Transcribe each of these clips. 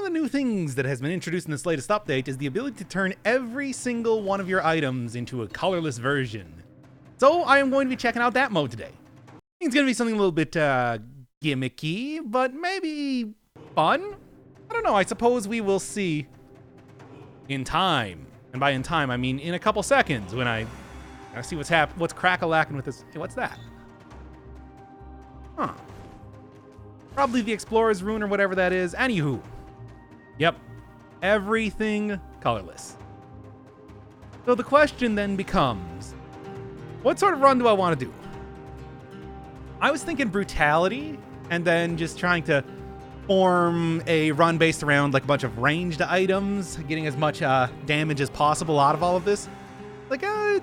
the new things that has been introduced in this latest update is the ability to turn every single one of your items into a colorless version. So I am going to be checking out that mode today. It's going to be something a little bit gimmicky, but maybe fun? I don't know, I suppose we will see in time. And by in time, I mean in a couple seconds when I see what's crack-a-lacking with this. Hey, what's that? Huh. Probably the Explorer's Rune or whatever that is. Anywho. Yep. Everything colorless. So the question then becomes, what sort of run do I want to do? I was thinking brutality, and then just trying to form a run based around like a bunch of ranged items, getting as much damage as possible out of all of this. Like, I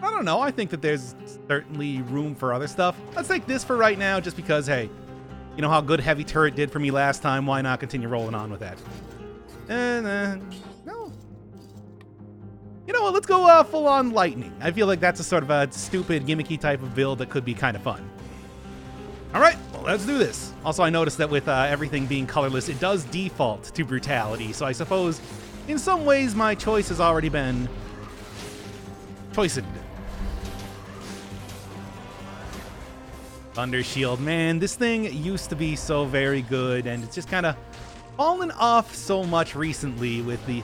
don't know. I think that there's certainly room for other stuff. Let's take this for right now, just because, hey, you know how good Heavy Turret did for me last time. Why not continue rolling on with that? And no. You know what? Let's go full on lightning. I feel like that's a sort of a stupid, gimmicky type of build that could be kind of fun. All right, well, let's do this. Also, I noticed that with everything being colorless, it does default to brutality. So I suppose, in some ways, my choice has already been choicened. Thunder Shield, man, this thing used to be so very good, and it's just kind of fallen off so much recently with the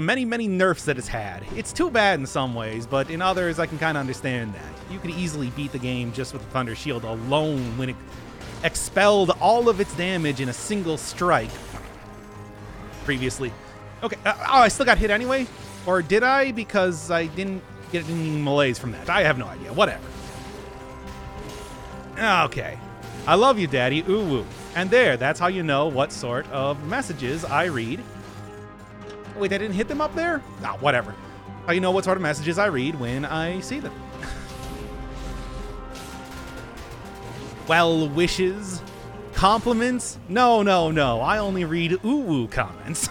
many nerfs that it's had. It's too bad in some ways, but in others, I can kind of understand that. You could easily beat the game just with the Thunder Shield alone when it expelled all of its damage in a single strike previously. Okay, oh, I still got hit anyway? Or did I? Because I didn't get any melees from that. I have no idea. Whatever. Okay. I love you, Daddy. Ooh woo. And there, that's how you know what sort of messages I read. Wait, I didn't hit them up there? Ah, whatever. How you know what sort of messages I read when I see them. Well wishes? Compliments? No. I only read ooh-woo comments.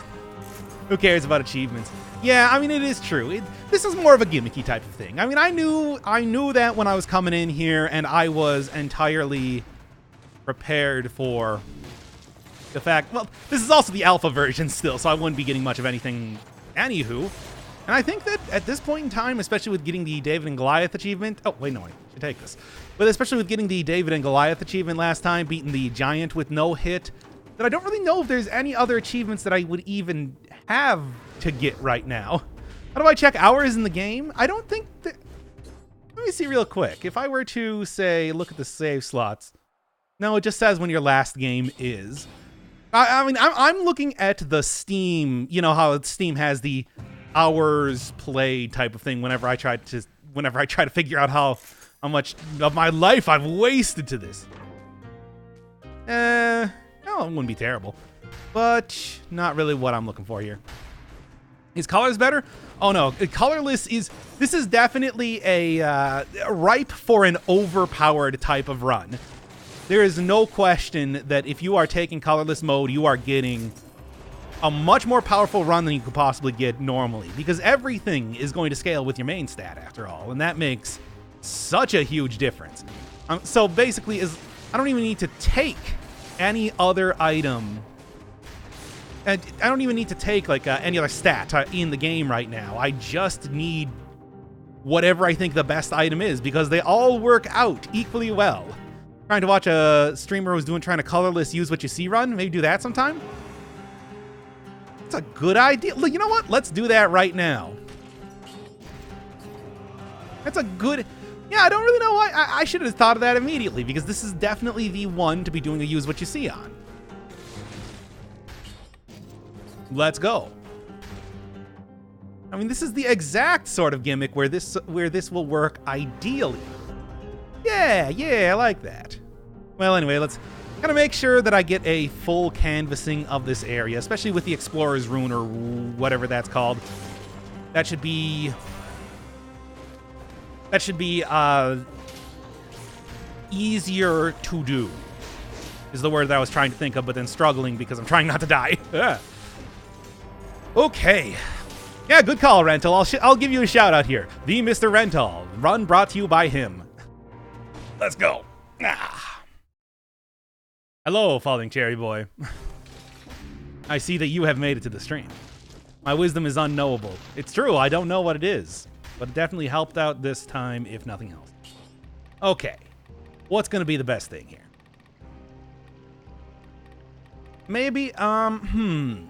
Who cares about achievements? Yeah, I mean, it is true. This is more of a gimmicky type of thing. I mean, I knew that when I was coming in here, and I was entirely prepared for the fact, well, this is also the alpha version still, so I wouldn't be getting much of anything anywho. And I think that at this point in time, especially with getting the David and Goliath achievement, oh, wait, no, I should take this. But especially with getting the David and Goliath achievement last time, beating the giant with no hit, that I don't really know if there's any other achievements that I would even have to get right now. How do I check hours in the game? I don't think that... Let me see real quick. If I were to, say, look at the save slots. No, it just says when your last game is. I mean, I'm looking at the Steam, you know how Steam has the hours played type of thing whenever I try to figure out how much of my life I've wasted to this. No, it wouldn't be terrible, but not really what I'm looking for here. Is colors better? Oh no, colorless this is definitely a ripe for an overpowered type of run. There is no question that if you are taking colorless mode, you are getting a much more powerful run than you could possibly get normally, because everything is going to scale with your main stat after all, and that makes such a huge difference. So basically, I don't even need to take any other item, and I don't even need to take like any other stat in the game right now. I just need whatever I think the best item is, because they all work out equally well. Trying to watch a streamer who's trying to colorless use what you see run. Maybe do that sometime. That's a good idea. Look, you know what? Let's do that right now. That's a good... Yeah, I don't really know why. I should have thought of that immediately, because this is definitely the one to be doing a use what you see on. Let's go. I mean, this is the exact sort of gimmick where this will work ideally. Yeah, I like that. Well, anyway, let's kind of make sure that I get a full canvassing of this area, especially with the Explorer's Rune or whatever that's called. That should be easier to do, is the word that I was trying to think of, but then struggling because I'm trying not to die. Okay. Yeah, good call, Rental. I'll give you a shout out here. The Mr. Rental. Run brought to you by him. Let's go. Hello, Falling Cherry Boy. I see that you have made it to the stream. My wisdom is unknowable. It's true, I don't know what it is, but it definitely helped out this time, if nothing else. Okay, what's gonna be the best thing here? Maybe, you know,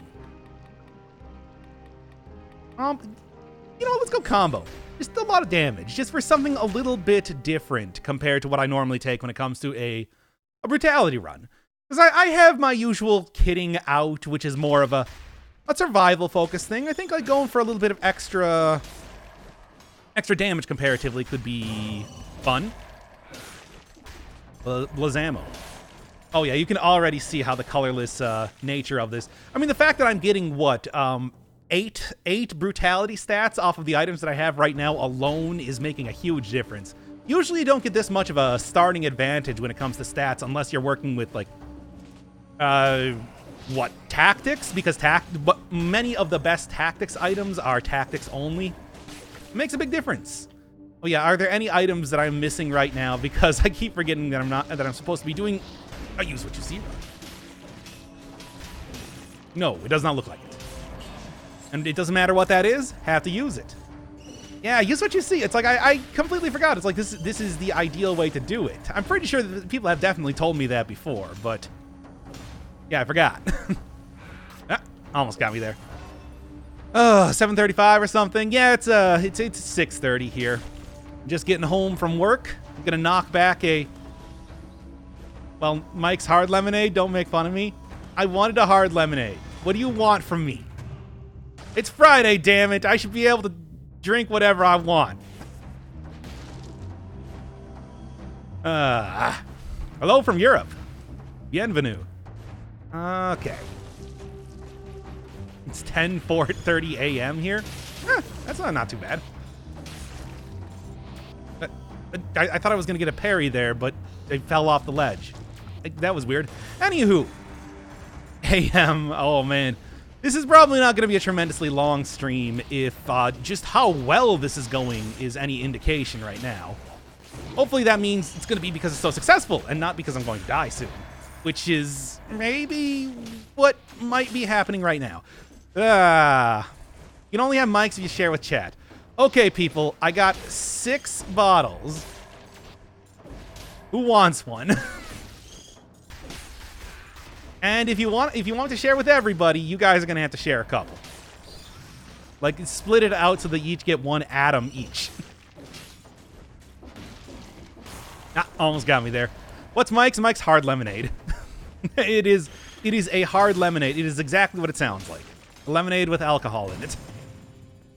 let's go combo. Just a lot of damage, just for something a little bit different compared to what I normally take when it comes to a brutality run. Because I have my usual kitting out, which is more of a survival focused thing. I think like going for a little bit of extra damage comparatively could be fun. Blazamo. Oh yeah, you can already see how the colorless nature of this. I mean, the fact that I'm getting what, 8 brutality stats off of the items that I have right now alone is making a huge difference. Usually you don't get this much of a starting advantage when it comes to stats unless you're working with like, what, tactics? Because but many of the best tactics items are tactics only. It makes a big difference. Oh yeah, are there any items that I'm missing right now? Because I keep forgetting that I'm supposed to be doing. I use what you see. No, it does not look like it. And it doesn't matter what that is, have to use it. Yeah, use what you see. It's like I completely forgot. It's like this is the ideal way to do it. I'm pretty sure that people have definitely told me that before, but yeah, I forgot. Ah, almost got me there. 7:35 or something. Yeah, it's 6:30 here. Just getting home from work. I'm gonna knock back a. Well, Mike's hard lemonade. Don't make fun of me. I wanted a hard lemonade. What do you want from me? It's Friday, damn it. I should be able to drink whatever I want. Hello from Europe. Bienvenue. Okay. It's 10:30 a.m. here. That's not too bad. I thought I was going to get a parry there, but they fell off the ledge. That was weird. Anywho. AM. Oh, man. This is probably not going to be a tremendously long stream if just how well this is going is any indication right now. Hopefully that means it's going to be because it's so successful and not because I'm going to die soon, which is maybe what might be happening right now. You can only have mics if you share with chat. Okay, people, I got 6 bottles. Who wants one? And if you want to share with everybody, you guys are gonna have to share a couple. Like, split it out so they each get 1 atom each. Almost got me there. What's Mike's? Mike's hard lemonade. It is a hard lemonade. It is exactly what it sounds like. Lemonade with alcohol in it.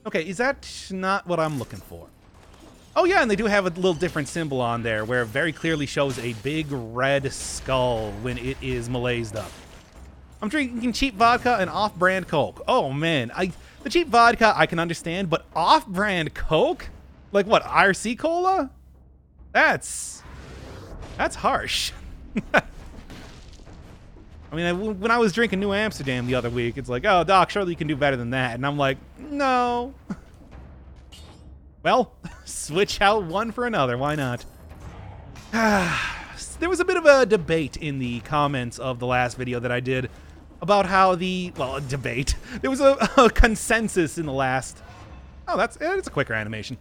Okay, is that not what I'm looking for? Oh yeah, and they do have a little different symbol on there where it very clearly shows a big red skull when it is malaised up. I'm drinking cheap vodka and off-brand Coke. Oh man, the cheap vodka I can understand, but off-brand Coke? Like what, RC Cola? That's harsh. I mean, when I was drinking New Amsterdam the other week, it's like, oh, Doc, surely you can do better than that. And I'm like, no. Well, switch out one for another. Why not? There was a bit of a debate in the comments of the last video that I did about how a debate. There was a consensus in the last. Oh, it's a quicker animation.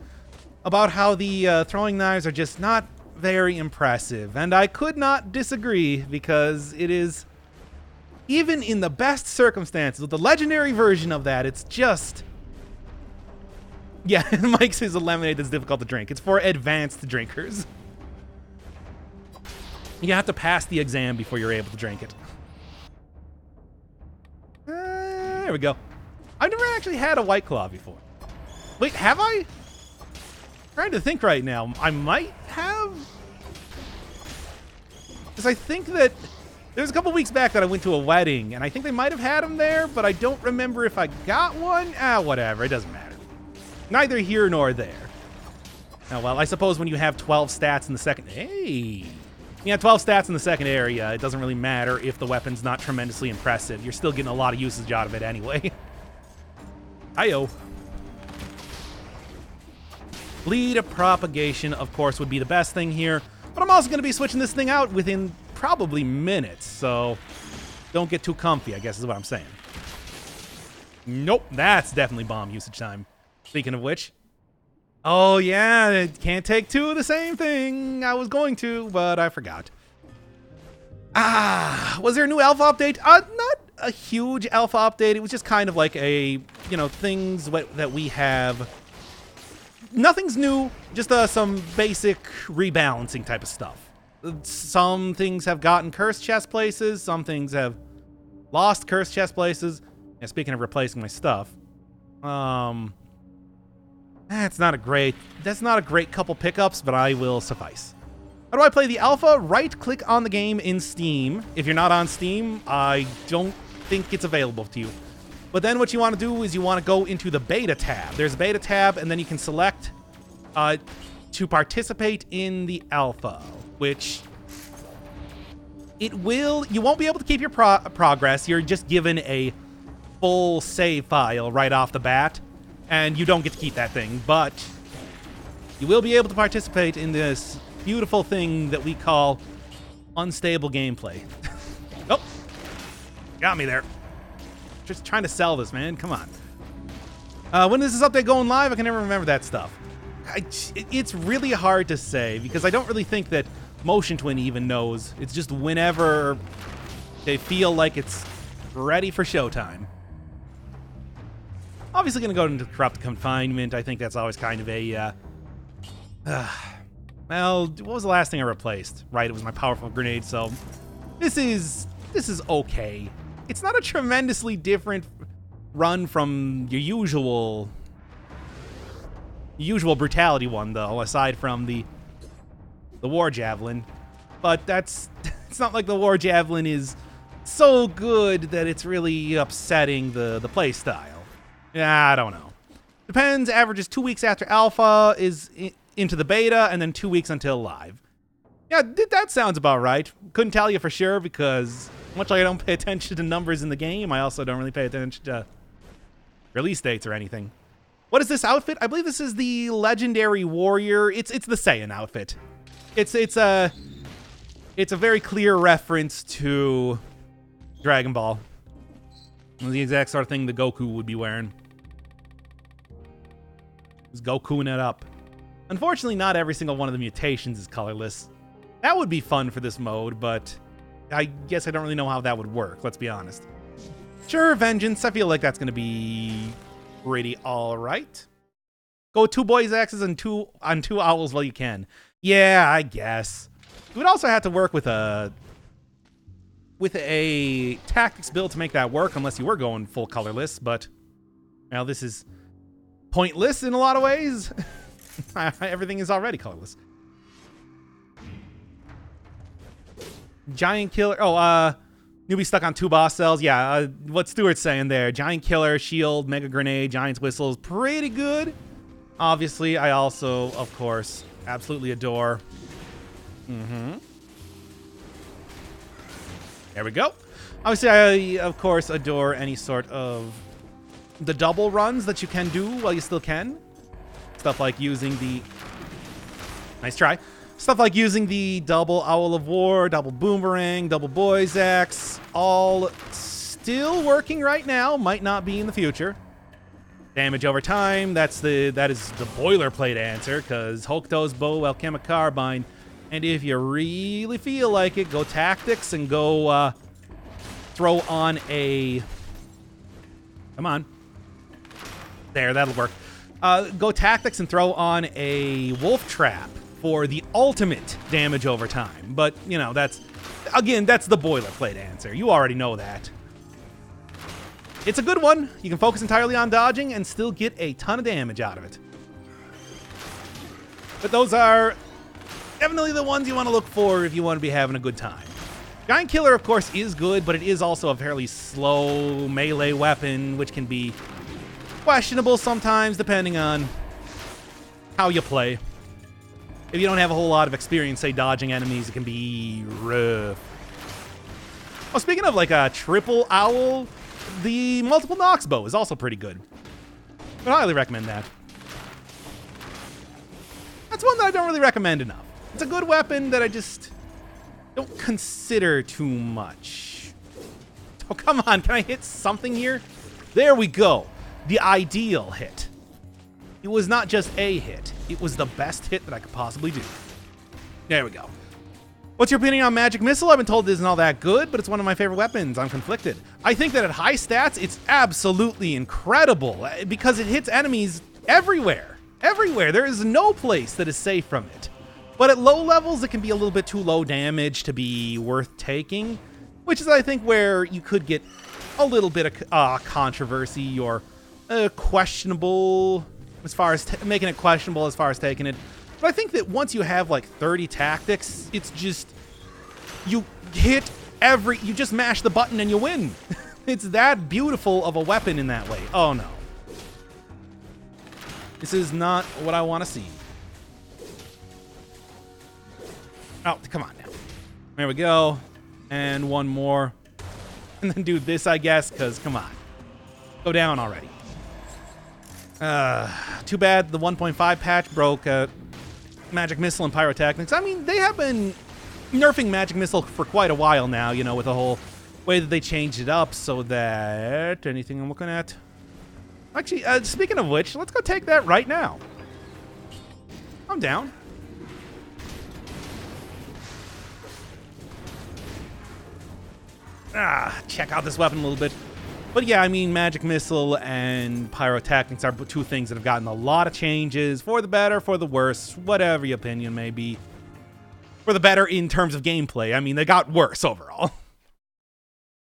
About how the throwing knives are just not very impressive. And I could not disagree because it is. Even in the best circumstances, with the legendary version of that, it's just... Yeah, Mike's is a lemonade that's difficult to drink. It's for advanced drinkers. You have to pass the exam before you're able to drink it. There we go. I've never actually had a White Claw before. Wait, have I? I'm trying to think right now. I might have? Because I think that... There was a couple weeks back that I went to a wedding, and I think they might have had them there, but I don't remember if I got one. Whatever. It doesn't matter. Neither here nor there. Oh, well, I suppose when you have 12 stats in the second... Hey! You have 12 stats in the second area, it doesn't really matter if the weapon's not tremendously impressive. You're still getting a lot of usage out of it anyway. Hi-yo. Bleed propagation, of course, would be the best thing here, but I'm also going to be switching this thing out within probably minutes, so don't get too comfy, I guess is what I'm saying. Nope, that's definitely bomb usage time. Speaking of which. Oh, yeah, it can't take two of the same thing. I was going to, but I forgot. Was there a new alpha update? Not a huge alpha update. It was just kind of like a, things that we have. Nothing's new, just some basic rebalancing type of stuff. Some things have gotten cursed chest places. Some things have lost cursed chest places. And speaking of replacing my stuff, that's not a great couple pickups, but I will suffice. How do I play the alpha? Right-click on the game in Steam. If you're not on Steam, I don't think it's available to you. But then what you want to do is you want to go into the beta tab. There's a beta tab, and then you can select to participate in the alpha, which you won't be able to keep your progress. You're just given a full save file right off the bat, and you don't get to keep that thing, but you will be able to participate in this beautiful thing that we call unstable gameplay. Oh, got me there. Just trying to sell this, man. Come on. When is this update going live? I can never remember that stuff. It's really hard to say because I don't really think that Motion Twin even knows. It's just whenever they feel like it's ready for showtime. Obviously going to go into corrupt confinement. I think that's always kind of a... well, what was the last thing I replaced? Right, it was my powerful grenade, so... This is okay. It's not a tremendously different run from your usual brutality one, though, aside from the War Javelin. But it's not like the War Javelin is so good that it's really upsetting the play style. Yeah, I don't know. Depends. Averages 2 weeks after alpha is into the beta, and then 2 weeks until live. Yeah, that sounds about right. Couldn't tell you for sure because much like I don't pay attention to numbers in the game, I also don't really pay attention to release dates or anything. What is this outfit? I believe this is the Legendary Warrior. It's the Saiyan outfit. It's a very clear reference to Dragon Ball. The exact sort of thing the Goku would be wearing. He's Gokuing it up. Unfortunately, not every single one of the mutations is colorless. That would be fun for this mode, but I guess I don't really know how that would work, let's be honest. Sure, Vengeance. I feel like that's going to be pretty all right. Go 2 boys' axes and 2 owls while you can. Yeah, I guess. You would also have to work with a tactics build to make that work, unless you were going full colorless, but well, this is pointless in a lot of ways. Everything is already colorless. Giant killer. Oh, newbie stuck on 2 boss cells. Yeah, what Stuart's saying there. Giant killer, shield, mega grenade, giant's whistle is pretty good. Obviously, I also, of course, absolutely adore. There we go. Obviously, I, of course, adore any sort of the double runs that you can do while you still can. Stuff like using the... Nice try. Stuff like using the double Owl of War, double Boomerang, double Boy's Axe, all still working right now, might not be in the future. Damage over time, that is the boilerplate answer, because Hokuto's Bow, Alchemic Carbine, and if you really feel like it, go Tactics and go throw on a... Come on. There, that'll work. Go Tactics and throw on a Wolf Trap for the ultimate damage over time. But, you know, that's the boilerplate answer. You already know that. It's a good one. You can focus entirely on dodging and still get a ton of damage out of it. But those are definitely the ones you want to look for if you want to be having a good time. Giant Killer, of course, is good, but it is also a fairly slow melee weapon, which can be questionable sometimes, depending on how you play. If you don't have a whole lot of experience, say, dodging enemies, it can be rough. Oh, speaking of like a triple owl, the multiple Nox bow is also pretty good. I highly recommend that. That's one that I don't really recommend enough. It's a good weapon that I just don't consider too much. Oh, come on. Can I hit something here? There we go. The ideal hit. It was not just a hit. It was the best hit that I could possibly do. There we go. What's your opinion on Magic Missile? I've been told it isn't all that good, but it's one of my favorite weapons. I'm conflicted. I think that at high stats, it's absolutely incredible because it hits enemies everywhere. Everywhere. There is no place that is safe from it. But at low levels, it can be a little bit too low damage to be worth taking, which is, I think, where you could get a little bit of controversy or questionable as far as making it questionable as far as taking it. But I think that once you have like 30 tactics, it's just, you just mash the button and you win. It's that beautiful of a weapon in that way. Oh no. This is not what I want to see. Oh, come on now. There we go. And one more. And then do this, I guess, because come on. Go down already. Too bad the 1.5 patch broke Magic Missile and Pyrotechnics. I mean, they have been nerfing Magic Missile for quite a while now, you know, with the whole way that they changed it up so that... Anything I'm looking at? Actually, speaking of which, let's go take that right now. I'm down. Check out this weapon a little bit. But yeah, I mean, Magic Missile and Pyrotechnics are two things that have gotten a lot of changes, for the better, for the worse, whatever your opinion may be. For the better in terms of gameplay. I mean, they got worse overall.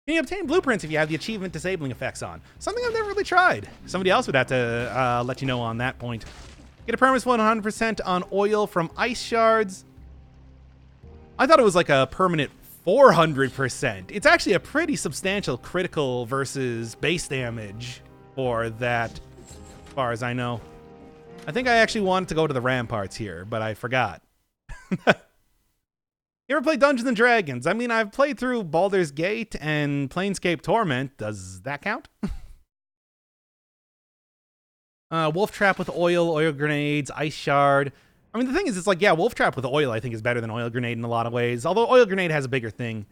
Can you obtain blueprints if you have the achievement disabling effects on? Something I've never really tried. Somebody else would have to let you know on that point. Get a permanent 100% on oil from ice shards. I thought it was like a permanent 400%. It's actually a pretty substantial critical versus base damage for that, as far as I know. I think I actually wanted to go to the ramparts here, but I forgot. You ever play Dungeons and Dragons? I mean, I've played through Baldur's Gate and Planescape Torment. Does that count? Wolf Trap with oil grenades, ice shard. I mean, the thing is, it's like, yeah, Wolf Trap with oil, I think, is better than Oil Grenade in a lot of ways. Although Oil Grenade has a bigger thing.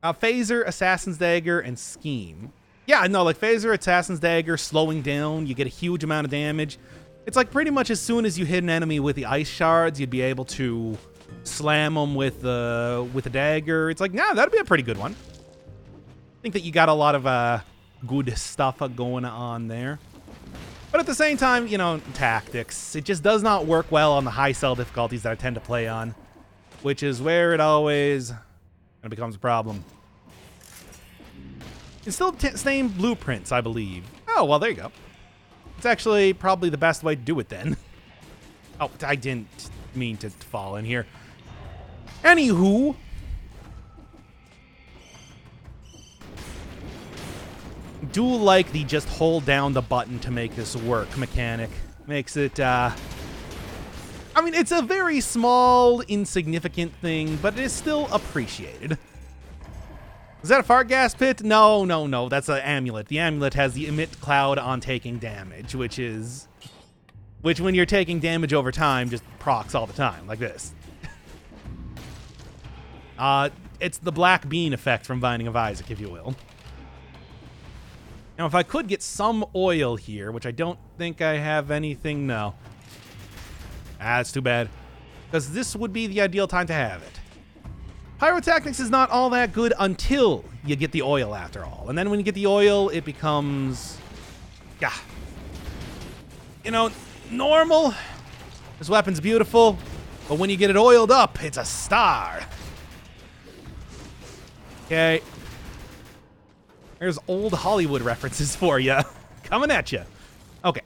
Phaser, Assassin's Dagger, and Scheme. Yeah, no, like Phaser, Assassin's Dagger, slowing down. You get a huge amount of damage. It's like pretty much as soon as you hit an enemy with the ice shards, you'd be able to slam them with the dagger. It's like, nah, that'd be a pretty good one. I think that you got a lot of good stuff going on there. But at the same time, you know, tactics. It just does not work well on the high cell difficulties that I tend to play on, which is where it always becomes a problem. It's still same blueprints, I believe. Oh, well, there you go. It's actually probably the best way to do it then. Oh, I didn't mean to fall in here. Anywho. Do like the just hold down the button to make this work mechanic. Makes it, I mean, it's a very small, insignificant thing, but it is still appreciated. Is that a fart gas pit? No, no, no. That's an amulet. The amulet has the emit cloud on taking damage, which when you're taking damage over time, just procs all the time, like this. It's the black bean effect from Binding of Isaac, if you will. Now, if I could get some oil here, which I don't think I have anything, no. That's too bad. Because this would be the ideal time to have it. Pyrotechnics is not all that good until you get the oil, after all. And then when you get the oil, it becomes... yeah. You know, normal. This weapon's beautiful. But when you get it oiled up, it's a star. Okay. There's old Hollywood references for you. Coming at you. Okay.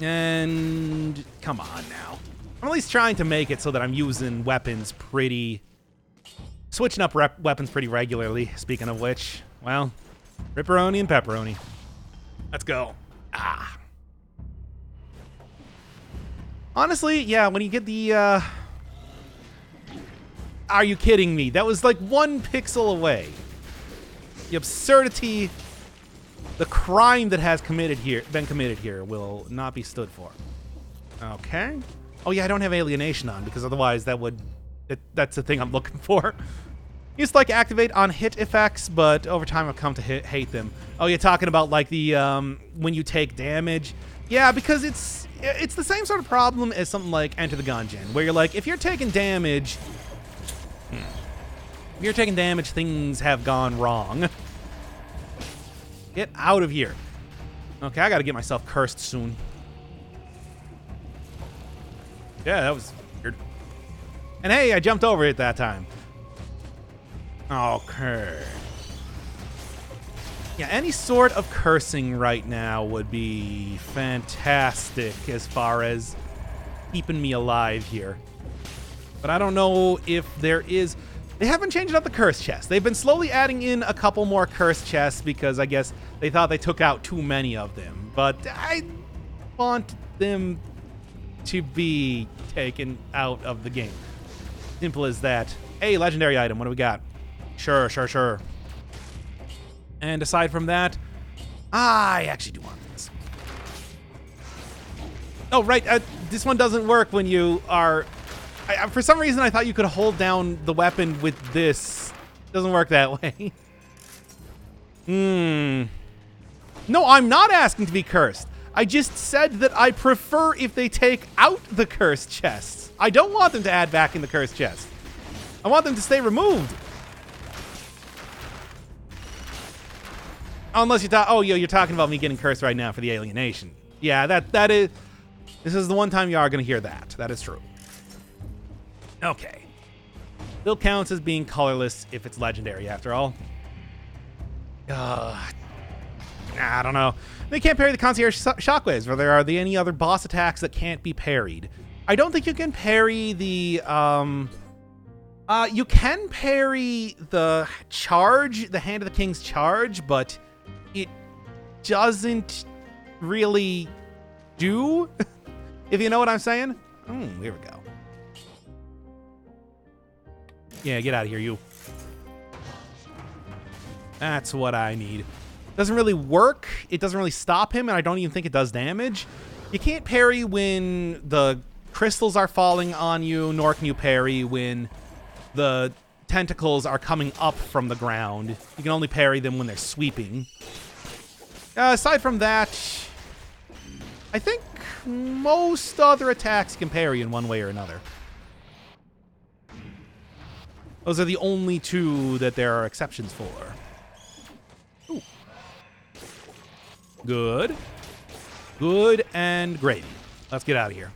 And come on now. I'm at least trying to make it so that I'm using weapons pretty... switching up weapons pretty regularly, speaking of which. Well, ripperoni and pepperoni. Let's go. Ah. Honestly, yeah, when you get the... Are you kidding me? That was like 1 pixel away. The absurdity, the crime that has been committed here will not be stood for. Okay. Oh yeah, I don't have alienation on because otherwise that would That's the thing I'm looking for. Used to like activate on hit effects, but over time I've come to hate them. Oh, you're talking about like the when you take damage? Yeah, because it's the same sort of problem as something like Enter the Gungeon, where you're like, if you're taking damage, things have gone wrong. Get out of here. Okay, I gotta get myself cursed soon. Yeah, that was weird. And hey, I jumped over it that time. Okay. Yeah, any sort of cursing right now would be fantastic as far as keeping me alive here. But I don't know if there is... They haven't changed up the curse chest. They've been slowly adding in a couple more curse chests because I guess they thought they took out too many of them. But I want them to be taken out of the game. Simple as that. Hey, legendary item. What do we got? Sure. And aside from that, I actually do want this. Oh, right. This one doesn't work when you are... for some reason, I thought you could hold down the weapon with this. Doesn't work that way. No, I'm not asking to be cursed. I just said that I prefer if they take out the cursed chests. I don't want them to add back in the cursed chest. I want them to stay removed. Unless you're talking about me getting cursed right now for the alienation. Yeah, that is... This is the one time you are going to hear that. That is true. Okay. Still counts as being colorless if it's legendary, after all. I don't know. They can't parry the concierge shockwaves, or are there any other boss attacks that can't be parried? I don't think you can parry the... you can parry the charge, the Hand of the King's charge, but it doesn't really do, if you know what I'm saying. Here we go. Yeah, get out of here, you. That's what I need. Doesn't really work. It doesn't really stop him, and I don't even think it does damage. You can't parry when the crystals are falling on you, nor can you parry when the tentacles are coming up from the ground. You can only parry them when they're sweeping. Aside from that, I think most other attacks can parry in one way or another. Those are the only two that there are exceptions for. Ooh. Good. Good and gravy. Let's get out of here.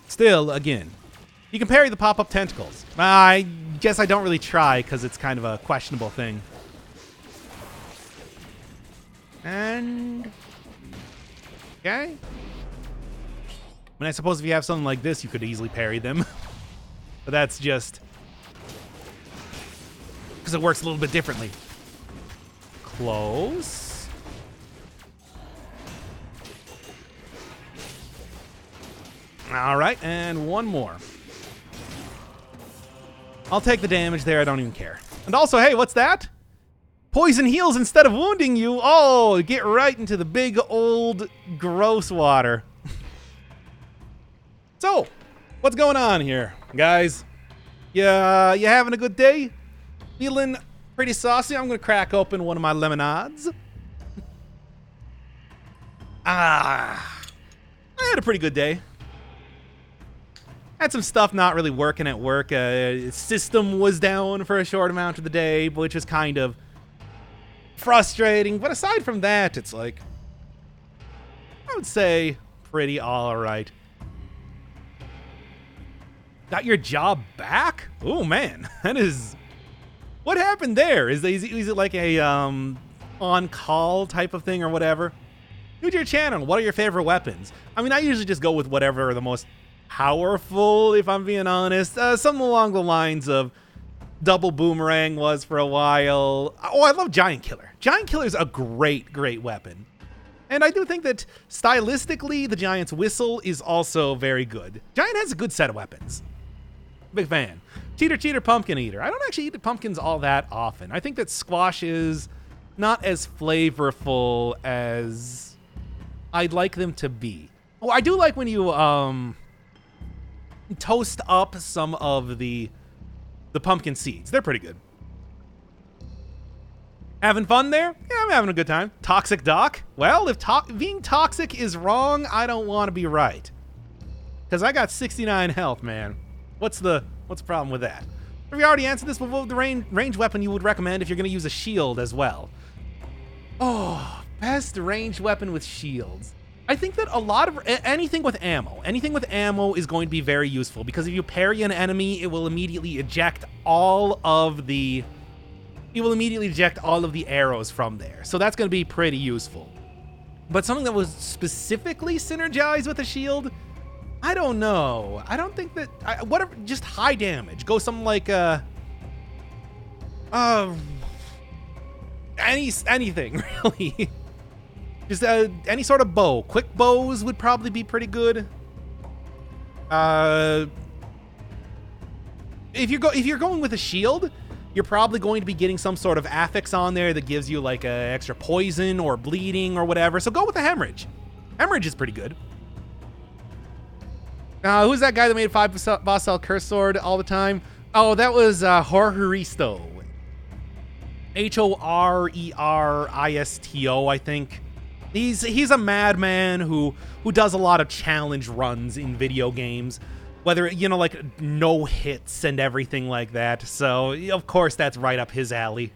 Still, again, you can parry the pop-up tentacles. I guess I don't really try because it's kind of a questionable thing. And... okay. I mean, I suppose if you have something like this, you could easily parry them. But that's just... because it works a little bit differently. Close. All right, and one more. I'll take the damage there. I don't even care. And also, hey, what's that? Poison heals instead of wounding you. Oh, get right into the big old gross water. So, what's going on here, guys? Yeah, you having a good day? Feeling pretty saucy? I'm gonna crack open one of my lemonades. I had a pretty good day. Had some stuff not really working at work. System was down for a short amount of the day, which was kind of frustrating. But aside from that, it's like, I would say pretty all right. Got your job back? Oh man, that is... what happened there? Is it like a on-call type of thing or whatever? New to your channel, what are your favorite weapons? I mean, I usually just go with whatever are the most powerful, if I'm being honest. Something along the lines of double boomerang was for a while. Oh, I love Giant Killer. Giant Killer's a great, great weapon. And I do think that stylistically, the Giant's Whistle is also very good. Giant has a good set of weapons. Big fan. Cheater, Pumpkin Eater. I don't actually eat pumpkins all that often. I think that squash is not as flavorful as I'd like them to be. Oh, I do like when you toast up some of the pumpkin seeds. They're pretty good. Having fun there? Yeah, I'm having a good time. Toxic Doc? Well, if being toxic is wrong, I don't want to be right. Because I got 69 health, man. What's the problem with that? Have you already answered this? But what would the range weapon you would recommend if you're going to use a shield as well? Oh, best ranged weapon with shields. I think that a lot of anything with ammo is going to be very useful, because if you parry an enemy, it will immediately eject all of the arrows from there. So that's going to be pretty useful. But something that was specifically synergized with a shield, I don't know. I don't think that whatever, just high damage. Go something like anything really. Just any sort of bow. Quick bows would probably be pretty good. If you're going with a shield, you're probably going to be getting some sort of affix on there that gives you like extra poison or bleeding or whatever. So go with the hemorrhage. Hemorrhage is pretty good. Who's that guy that made 5 boss cell curse sword all the time? Oh, that was Horheristo. Horeristo, I think. He's a madman who does a lot of challenge runs in video games. Whether, you know, like no hits and everything like that. So, of course, that's right up his alley.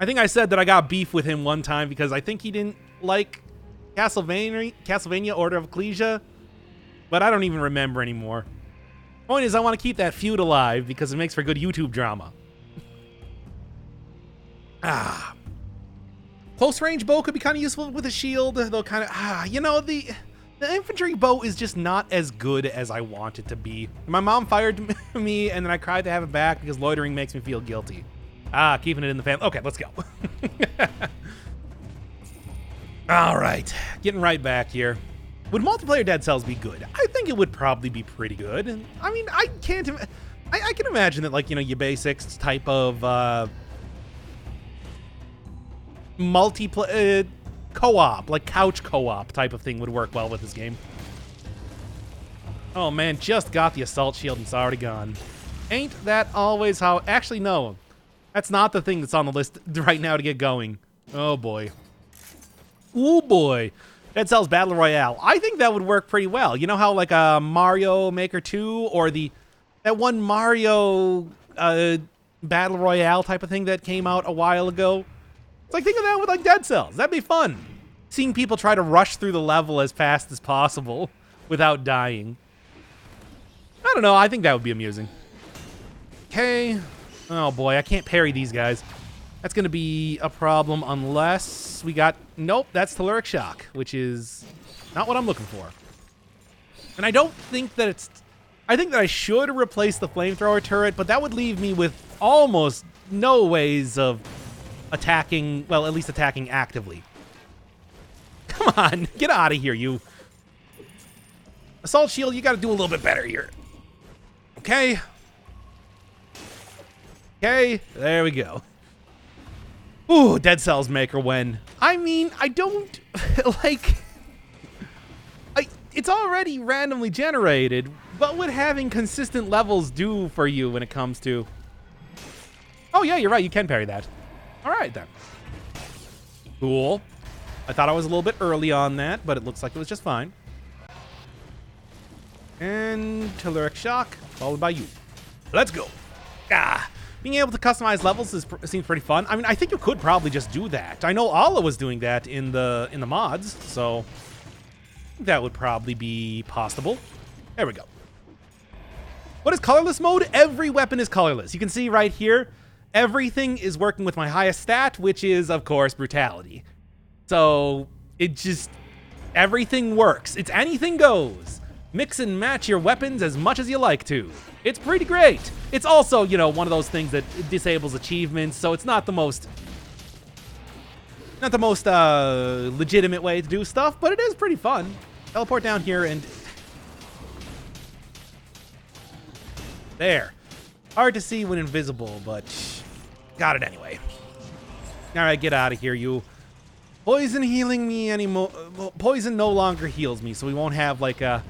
I think I said that I got beef with him one time because I think he didn't like Castlevania Order of Ecclesia, but I don't even remember anymore. Point is, I want to keep that feud alive because it makes for good YouTube drama. Close range bow could be kind of useful with a shield, though kind of, you know, the infantry bow is just not as good as I want it to be. My mom fired me, and then I cried to have it back because loitering makes me feel guilty. Keeping it in the family. Okay, let's go. All right, getting right back here. Would multiplayer Dead Cells be good? I think it would probably be pretty good. I mean, I can imagine that, like, you know, your basics type of multiplayer co-op, like couch co-op type of thing would work well with this game. Oh man, just got the assault shield and it's already gone. Ain't that always how? Actually, no. That's not the thing that's on the list right now to get going. Oh boy. Ooh boy. Dead Cells Battle Royale. I think that would work pretty well. You know how like Mario Maker 2 or that one Mario Battle Royale type of thing that came out a while ago? It's like, think of that with like Dead Cells. That'd be fun. Seeing people try to rush through the level as fast as possible without dying. I don't know. I think that would be amusing. Okay. Oh boy, I can't parry these guys. That's going to be a problem unless we got... Nope, that's Telluric Shock, which is not what I'm looking for. And I don't think that it's... I think that I should replace the flamethrower turret, but that would leave me with almost no ways of attacking, well, at least attacking actively. Come on, get out of here, you. Assault shield, you got to do a little bit better here. Okay. Okay, there we go. Ooh, Dead Cells Maker when. I mean, I don't, like, it's already randomly generated, but what having consistent levels do for you when it comes to... Oh yeah, you're right, you can parry that. All right, then. Cool. I thought I was a little bit early on that, but it looks like it was just fine. And Telluric Shock, followed by you. Let's go. Being able to customize levels seems pretty fun. I mean, I think you could probably just do that. I know Allah was doing that in the mods, so that would probably be possible. There we go. What is colorless mode? Every weapon is colorless. You can see right here, everything is working with my highest stat, which is, of course, brutality. So it just, everything works. It's anything goes. Mix and match your weapons as much as you like to. It's pretty great. It's also, you know, one of those things that disables achievements, so it's not the most legitimate way to do stuff, but it is pretty fun. Teleport down here and there. Hard to see when invisible, but got it anyway. All right, get out of here, you. Poison healing me anymore. Poison no longer heals me, so we won't have like a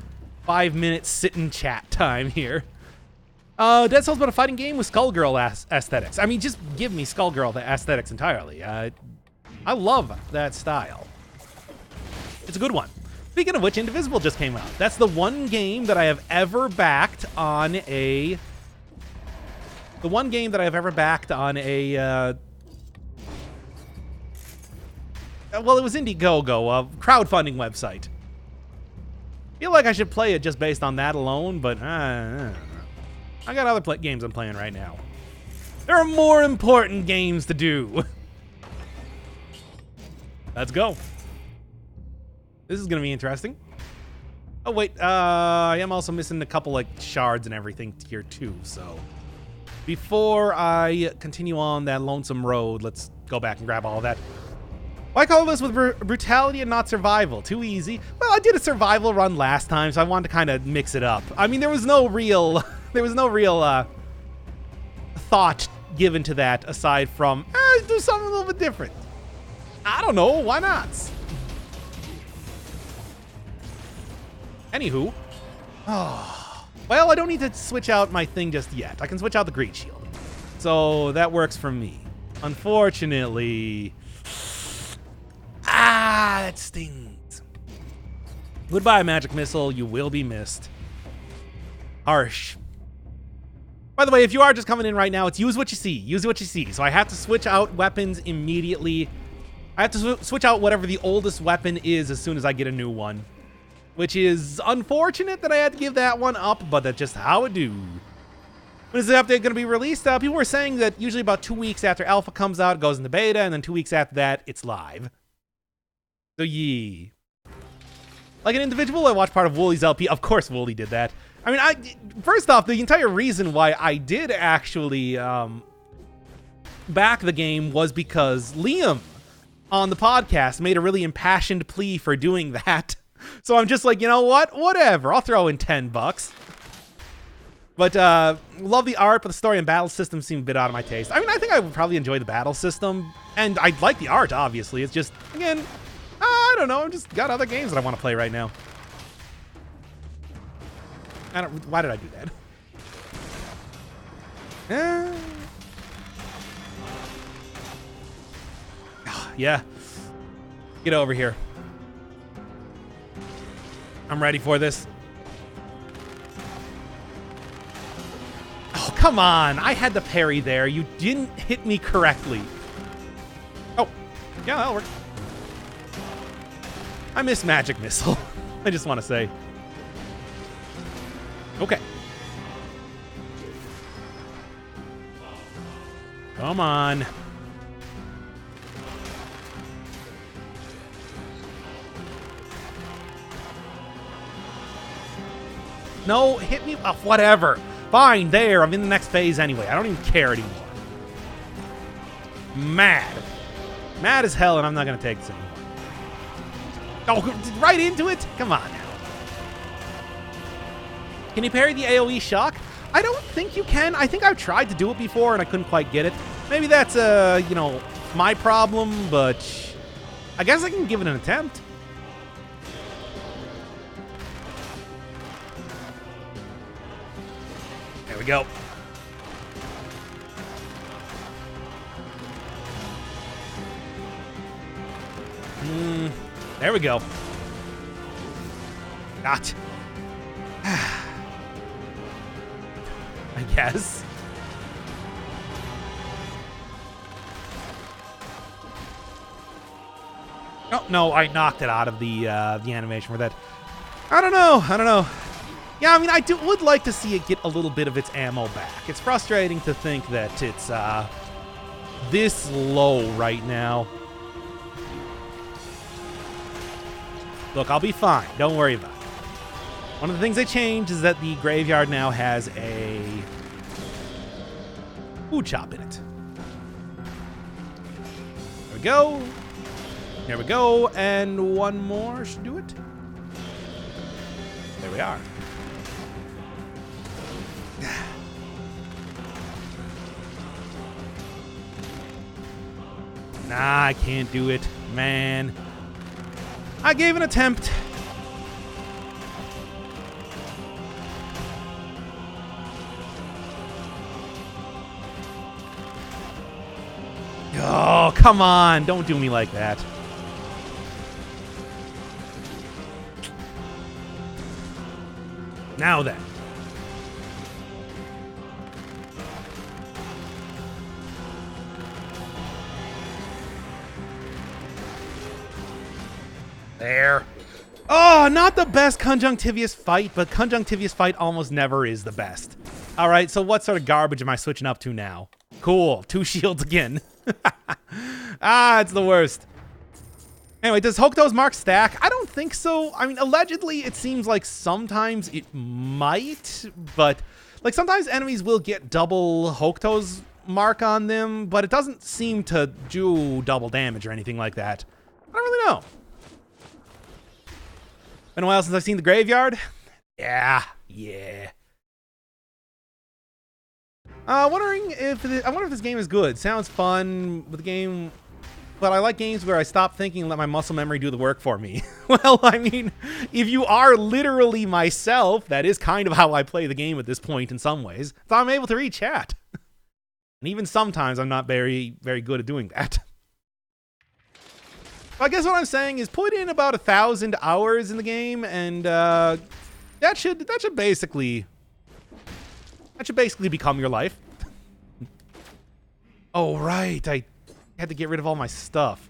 5-minute sit-and-chat time here. Dead Cells about a fighting game with Skullgirl aesthetics. I mean, just give me Skullgirl aesthetics entirely. I love that style. It's a good one. Speaking of which, Indivisible just came out. That's the one game that I have ever backed on a... well, it was Indiegogo, a crowdfunding website. I feel like I should play it just based on that alone, but I got other games I'm playing right now. There are more important games to do. Let's go. This is going to be interesting. Oh, wait. I am also missing a couple, like, shards and everything here, too, so... before I continue on that lonesome road, let's go back and grab all of that. Why Colorless with brutality and not survival? Too easy. Well, I did a survival run last time, so I wanted to kind of mix it up. I mean, there was no real thought given to that aside from, do something a little bit different. I don't know, why not? Anywho. Oh. Well, I don't need to switch out my thing just yet. I can switch out the Greed Shield. So that works for me. Unfortunately... that stings. Goodbye, Magic Missile. You will be missed. Harsh. By the way, if you are just coming in right now, it's use what you see. Use what you see. So I have to switch out weapons immediately. I have to switch out whatever the oldest weapon is as soon as I get a new one. Which is unfortunate that I had to give that one up, but that's just how it do. When is the update going to be released? People were saying that usually about 2 weeks after Alpha comes out, it goes into beta, and then 2 weeks after that, it's live. So, yeah. Like an individual, I watched part of Wooly's LP. Of course Wooly did that. I mean, first off, the entire reason why I did actually back the game was because Liam on the podcast made a really impassioned plea for doing that. So I'm just like, you know what? Whatever. I'll throw in $10. But love the art, but the story and battle system seem a bit out of my taste. I mean, I think I would probably enjoy the battle system, and I like the art, obviously. It's just, again, I don't know. I've just got other games that I want to play right now. Why did I do that? Yeah. Get over here. I'm ready for this. Oh, come on. I had the parry there. You didn't hit me correctly. Oh, yeah, that'll work. I miss Magic Missile. I just want to say. Okay. Come on. No, hit me. Oh, whatever. Fine, there. I'm in the next phase anyway. I don't even care anymore. Mad. Mad as hell, and I'm not going to take this anymore. Oh, right into it? Come on now. Can you parry the AoE shock? I don't think you can. I think I've tried to do it before, and I couldn't quite get it. Maybe that's, you know, my problem, but I guess I can give it an attempt. There we go. There we go. Not. I guess. Oh, no, I knocked it out of the animation for that. I don't know. Yeah, I mean, would like to see it get a little bit of its ammo back. It's frustrating to think that it's this low right now. Look, I'll be fine. Don't worry about it. One of the things they changed is that the graveyard now has a food shop in it. There we go. There we go. And one more should do it. There we are. Nah, I can't do it, man. I gave an attempt. Oh, come on. Don't do me like that. Now then. There. Oh, not the best conjunctivious fight, but conjunctivious fight almost never is the best. All right, so what sort of garbage am I switching up to now? Cool, 2 shields again. Ah, it's the worst. Anyway, does Hokuto's mark stack? I don't think so. I mean, allegedly, it seems like sometimes it might, but like sometimes enemies will get double Hokuto's mark on them, but it doesn't seem to do double damage or anything like that. I don't really know. Been a while since I've seen the graveyard. Yeah. Wondering if I wonder if this game is good. Sounds fun with the game, but I like games where I stop thinking and let my muscle memory do the work for me. Well, I mean, if you are literally myself, that is kind of how I play the game at this point in some ways. So I'm able to read chat. And even sometimes I'm not very good at doing that. I guess what I'm saying is put in about 1,000 hours in the game, and that should basically become your life. Oh right, I had to get rid of all my stuff.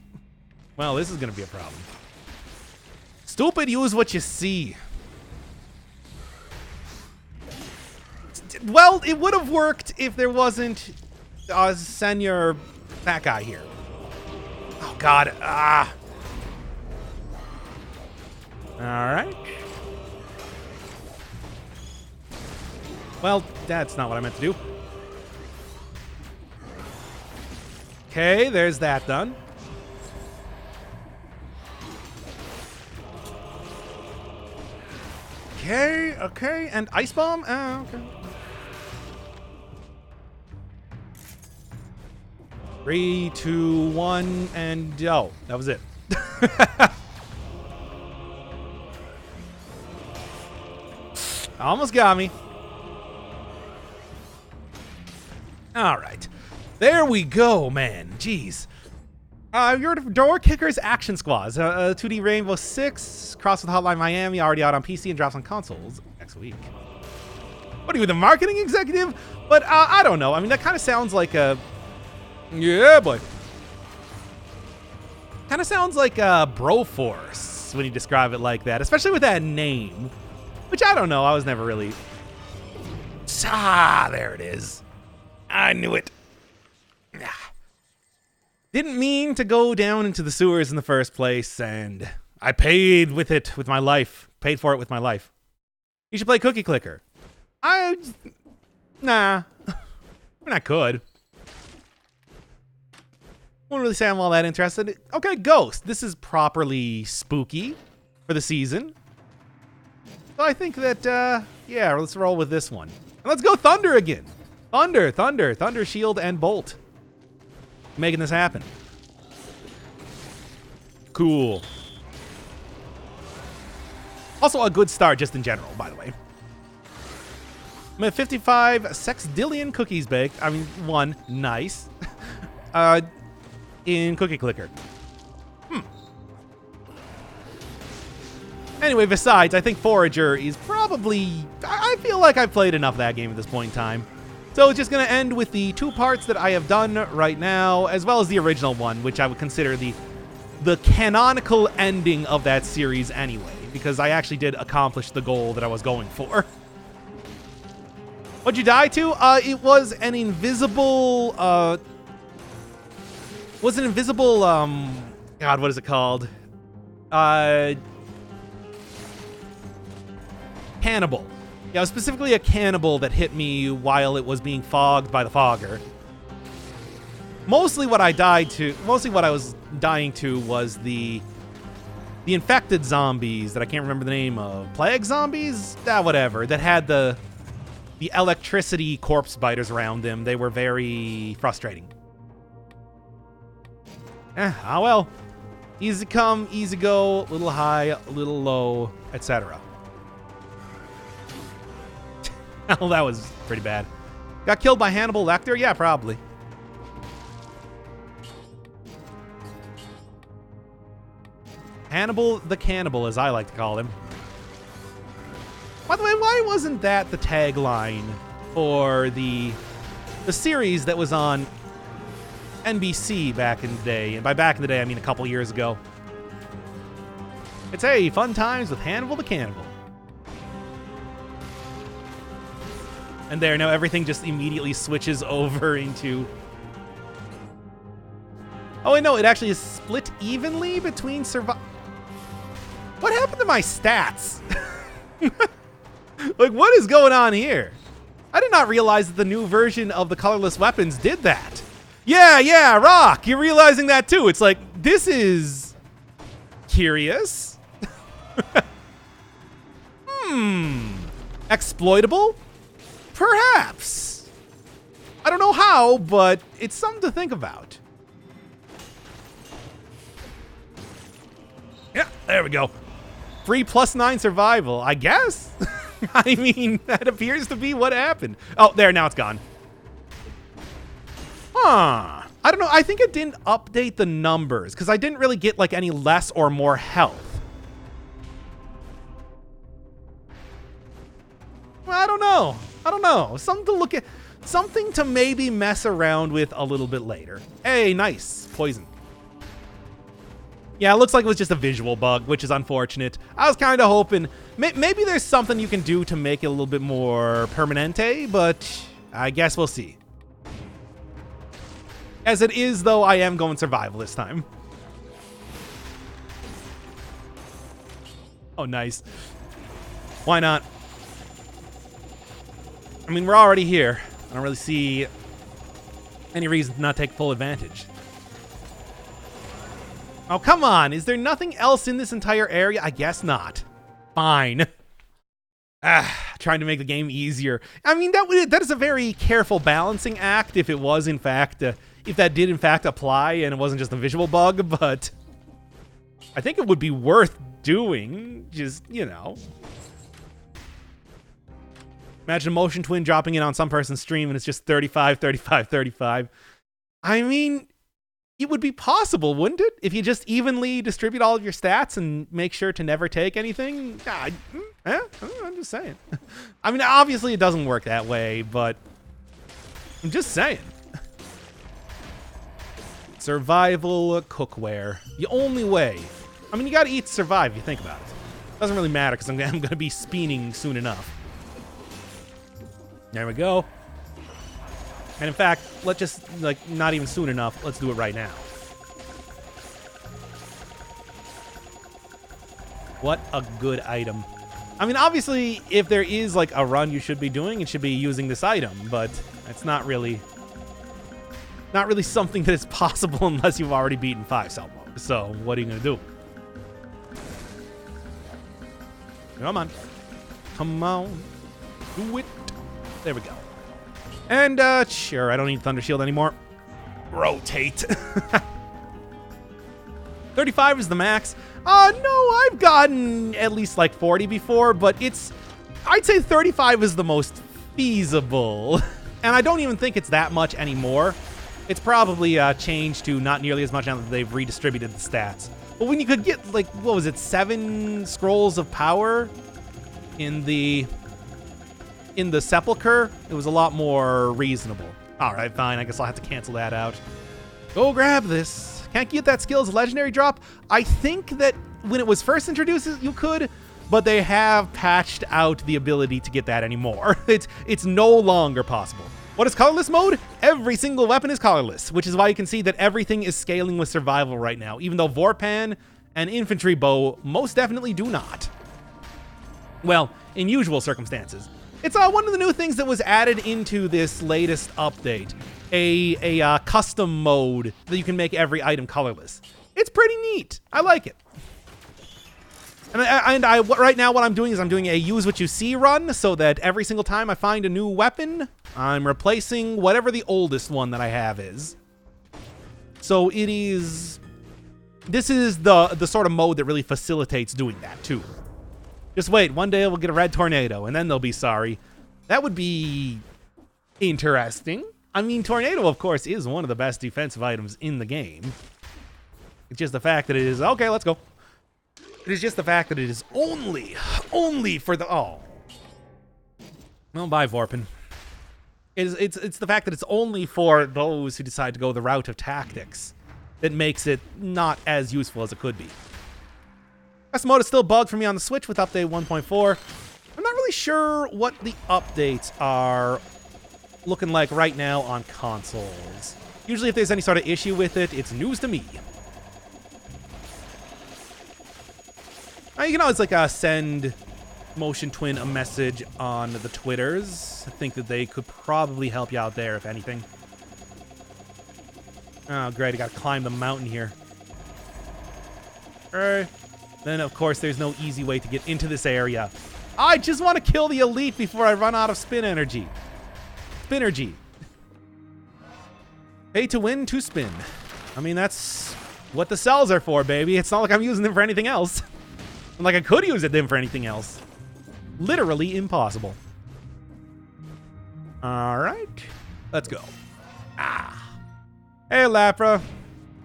Well, this is gonna be a problem. Stupid, use what you see. Well, it would have worked if there wasn't Senior that guy here. Oh God, All right. Well, that's not what I meant to do. Okay, there's that done. Okay, and Ice Bomb? Okay. 3, 2, 1, and oh, that was it. Almost got me. All right. There we go, man. Jeez. Your Door Kickers Action Squads. 2D Rainbow Six, crossed with Hotline Miami, already out on PC and drops on consoles next week. What are you, the marketing executive? But I don't know. I mean, that kind of sounds like a... Yeah, boy. Kind of sounds like a Broforce when you describe it like that, especially with that name. Which I don't know. I was never really... Ah, there it is. I knew it. Didn't mean to go down into the sewers in the first place, and I paid with it with my life. Paid for it with my life. You should play Cookie Clicker. Nah. I mean, I could. Won't really say I'm all that interested. Okay, Ghost. This is properly spooky for the season. So I think that, yeah, let's roll with this one. And let's go Thunder again. Thunder, Shield, and Bolt. Making this happen. Cool. Also a good start just in general, by the way. I'm at 55 sextillion cookies baked. I mean, one. Nice. In Cookie Clicker. Anyway, besides, I think Forager is probably... I feel like I've played enough of that game at this point in time. So it's just going to end with the 2 parts that I have done right now, as well as the original one, which I would consider the canonical ending of that series anyway, because I actually did accomplish the goal that I was going for. What'd you die to? It was an invisible... God, what is it called? Cannibal. Yeah, it was specifically a cannibal that hit me while it was being fogged by the fogger. Mostly what I was dying to was the infected zombies that I can't remember the name of. Plague zombies? Whatever. That had the electricity corpse biters around them. They were very frustrating. Ah well. Easy come, easy go, a little high, a little low, etc. Well, that was pretty bad. Got killed by Hannibal Lecter? Yeah, probably. Hannibal the Cannibal, as I like to call him. By the way, why wasn't that the tagline for the series that was on NBC back in the day? And by back in the day, I mean a couple years ago. It's, hey, fun times with Hannibal the Cannibal. And there, now everything just immediately switches over into... Oh, wait, no, it actually is split evenly between What happened to my stats? Like, what is going on here? I did not realize that the new version of the colorless weapons did that. Yeah, Rock, you're realizing that too. It's like, this is curious. Exploitable? Perhaps. I don't know how, but it's something to think about. Yeah, there we go. Free +9 survival, I guess? I mean, that appears to be what happened. Oh, there, now it's gone. Huh. I don't know, I think it didn't update the numbers, because I didn't really get, like, any less or more health. Well, I don't know. Something to look at, something to maybe mess around with a little bit later. Hey, nice. Poison. Yeah, it looks like it was just a visual bug, which is unfortunate. I was kind of hoping maybe there's something you can do to make it a little bit more permanente, but I guess we'll see. As it is, though, I am going survival this time. Oh, nice. Why not? I mean, we're already here. I don't really see any reason to not take full advantage. Oh, come on. Is there nothing else in this entire area? I guess not. Fine. Trying to make the game easier. I mean, that is a very careful balancing act if it was, in fact, if that did, in fact, apply and it wasn't just a visual bug, but I think it would be worth doing. Just, you know. Imagine a motion twin dropping in on some person's stream and it's just 35, 35, 35. I mean, it would be possible, wouldn't it? If you just evenly distribute all of your stats and make sure to never take anything. I'm just saying. I mean, obviously it doesn't work that way, but I'm just saying. Survival cookware. The only way. I mean, you gotta eat to survive if you think about it. Doesn't really matter because I'm gonna be speening soon enough. There we go. And in fact, let's just, like, not even soon enough. Let's do it right now. What a good item. I mean, obviously, if there is, like, a run you should be doing, it should be using this item, but it's not really something that is possible unless you've already beaten 5 cell mode. So, what are you going to do? Come on. Come on. Do it. There we go. And, sure, I don't need Thunder Shield anymore. Rotate. 35 is the max. No, I've gotten at least like 40 before, but I'd say 35 is the most feasible. And I don't even think it's that much anymore. It's probably changed to not nearly as much now that they've redistributed the stats. But when you could get, like, what was it, 7 scrolls of power in the Sepulcher, it was a lot more reasonable. All right, fine. I guess I'll have to cancel that out. Go grab this. Can't get that skill as a legendary drop. I think that when it was first introduced, you could, but they have patched out the ability to get that anymore. It's no longer possible. What is colorless mode? Every single weapon is colorless, which is why you can see that everything is scaling with survival right now, even though Vorpan and infantry bow most definitely do not. Well, in usual circumstances. It's one of the new things that was added into this latest update, a custom mode that you can make every item colorless. It's pretty neat. I like it. And right now what I'm doing is I'm doing a use what you see run, so that every single time I find a new weapon, I'm replacing whatever the oldest one that I have is. So this is the sort of mode that really facilitates doing that too. Just wait, one day we'll get a red tornado, and then they'll be sorry. That would be interesting. I mean, tornado, of course, is one of the best defensive items in the game. It's just the fact that it is, okay, let's go. It is just the fact that it is only for the... Oh. Well, bye, Vorpin. It's the fact that it's only for those who decide to go the route of tactics that makes it not as useful as it could be. Custom mode is still bugged for me on the Switch with update 1.4. I'm not really sure what the updates are looking like right now on consoles. Usually if there's any sort of issue with it, it's news to me. You can always send Motion Twin a message on the Twitters. I think that they could probably help you out there, if anything. Oh, great. I gotta climb the mountain here. Alright. Then, of course, there's no easy way to get into this area. I just want to kill the elite before I run out of spin energy. Spinergy. Pay to win, to spin. I mean, that's what the cells are for, baby. It's not like I'm using them for anything else. Like I could use them for anything else. Literally impossible. All right. Let's go. Ah. Hey, Lapra.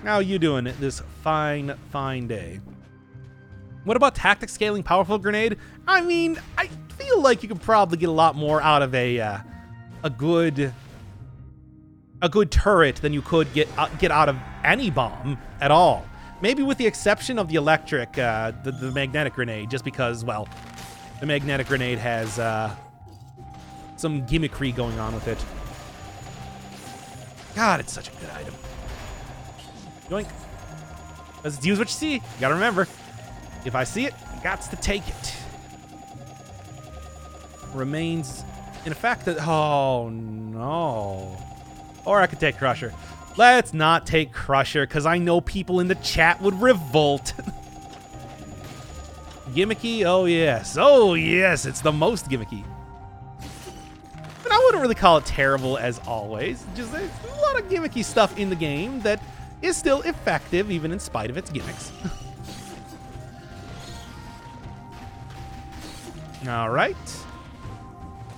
How you doing this fine, fine day? What about tactic scaling powerful grenade? I mean, I feel like you could probably get a lot more out of a good turret than you could get out of any bomb at all. Maybe with the exception of the electric, the magnetic grenade, just because, well, the magnetic grenade has some gimmickry going on with it. God, it's such a good item. Yoink. Let's use what you see. You gotta remember, if I see it, I got to take it. Remains in effect that, oh no. Or I could take Crusher. Let's not take Crusher, because I know people in the chat would revolt. Gimmicky? Oh, yes. Oh, yes. It's the most gimmicky. But I wouldn't really call it terrible as always. Just there's a lot of gimmicky stuff in the game that is still effective, even in spite of its gimmicks. All right.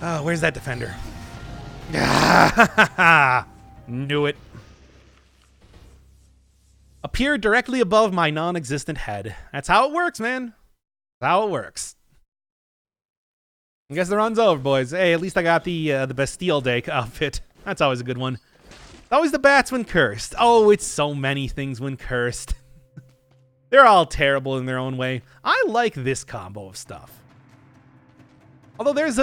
Oh, where's that defender? Knew it. Appear directly above my non-existent head. That's how it works, man. That's how it works. I guess the run's over, boys. Hey, at least I got the Bastille Day outfit. That's always a good one. Always the bats when cursed. Oh, it's so many things when cursed. They're all terrible in their own way. I like this combo of stuff. Although there's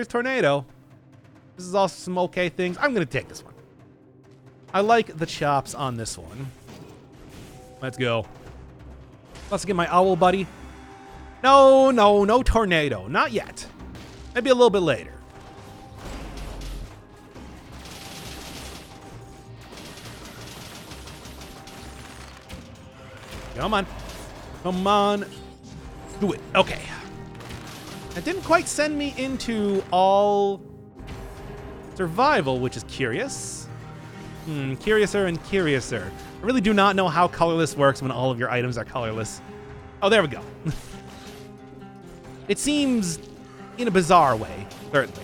Tornado. This is also some okay things. I'm going to take this one. I like the chops on this one. Let's go. Let's get my owl buddy. No tornado. Not yet. Maybe a little bit later. Come on. Come on. Do it. Okay. It didn't quite send me into all survival, which is curious. Curiouser and curiouser. I really do not know how colorless works when all of your items are colorless. Oh, there we go. It seems in a bizarre way, certainly.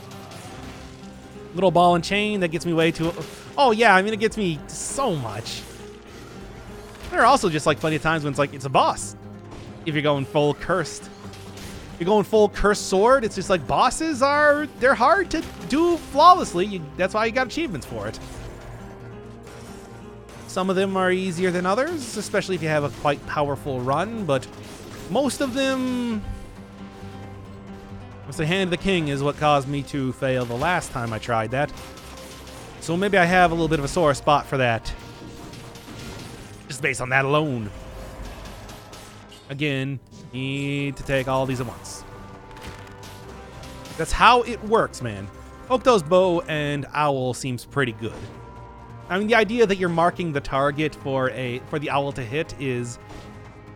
Little ball and chain that gets me way too... Oh, yeah, I mean, it gets me so much. There are also just, plenty of times when it's it's a boss. If you're going full cursed. If you're going full cursed sword, it's just bosses they're hard to do flawlessly. That's why you got achievements for it. Some of them are easier than others, especially if you have a quite powerful run, but most of them... The Hand of the King is what caused me to fail the last time I tried that. So maybe I have a little bit of a sore spot for that. Just based on that alone. Again, need to take all these at once. That's how it works, man. Okto's bow and owl seems pretty good. I mean, the idea that you're marking the target for the owl to hit is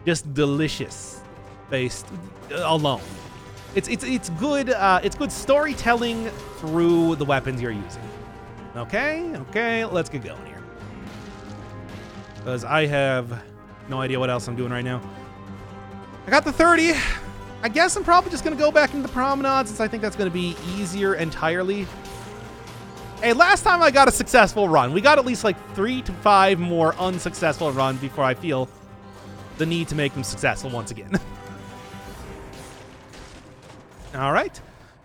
just delicious, based alone. It's good storytelling through the weapons you're using. Okay, let's get going here. Because I have no idea what else I'm doing right now. I got the 30. I guess I'm probably just going to go back into the promenade since I think that's going to be easier entirely. Hey, last time I got a successful run. We got at least 3 to 5 more unsuccessful runs before I feel the need to make them successful once again. All right.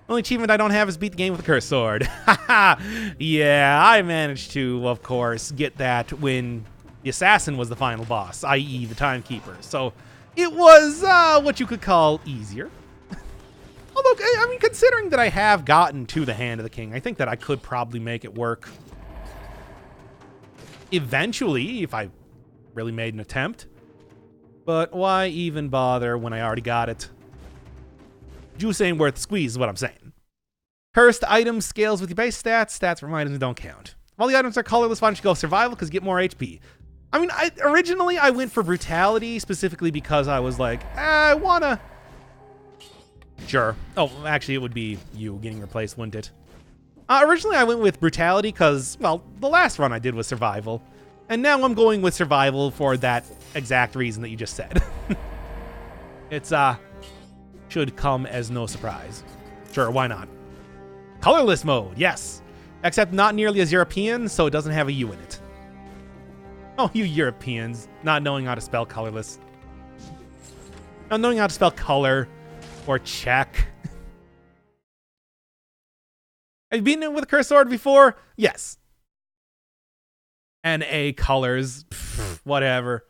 Only achievement I don't have is beat the game with a cursed sword. Yeah, I managed to, of course, get that when the assassin was the final boss, i.e. the timekeeper. So it was what you could call easier. Although, I mean, considering that I have gotten to the Hand of the King, I think that I could probably make it work eventually if I really made an attempt. But why even bother when I already got it? Juice ain't worth the squeeze is what I'm saying. Cursed items scales with your base stats. Stats from items don't count. While the items are colorless, why don't you go survival because you get more HP? I mean, originally I went for brutality specifically because I was like, I wanna... Sure. Oh, actually, it would be you getting replaced, wouldn't it? Originally, I went with brutality because, well, the last run I did was survival. And now I'm going with survival for that exact reason that you just said. It's, should come as no surprise. Sure, why not? Colorless mode, yes. Except not nearly as European, so it doesn't have a U in it. Oh, you Europeans, not knowing how to spell colorless. Not knowing how to spell color. Or check. Have you beaten it with a cursed sword before? Yes. NA colors. Pfft, whatever.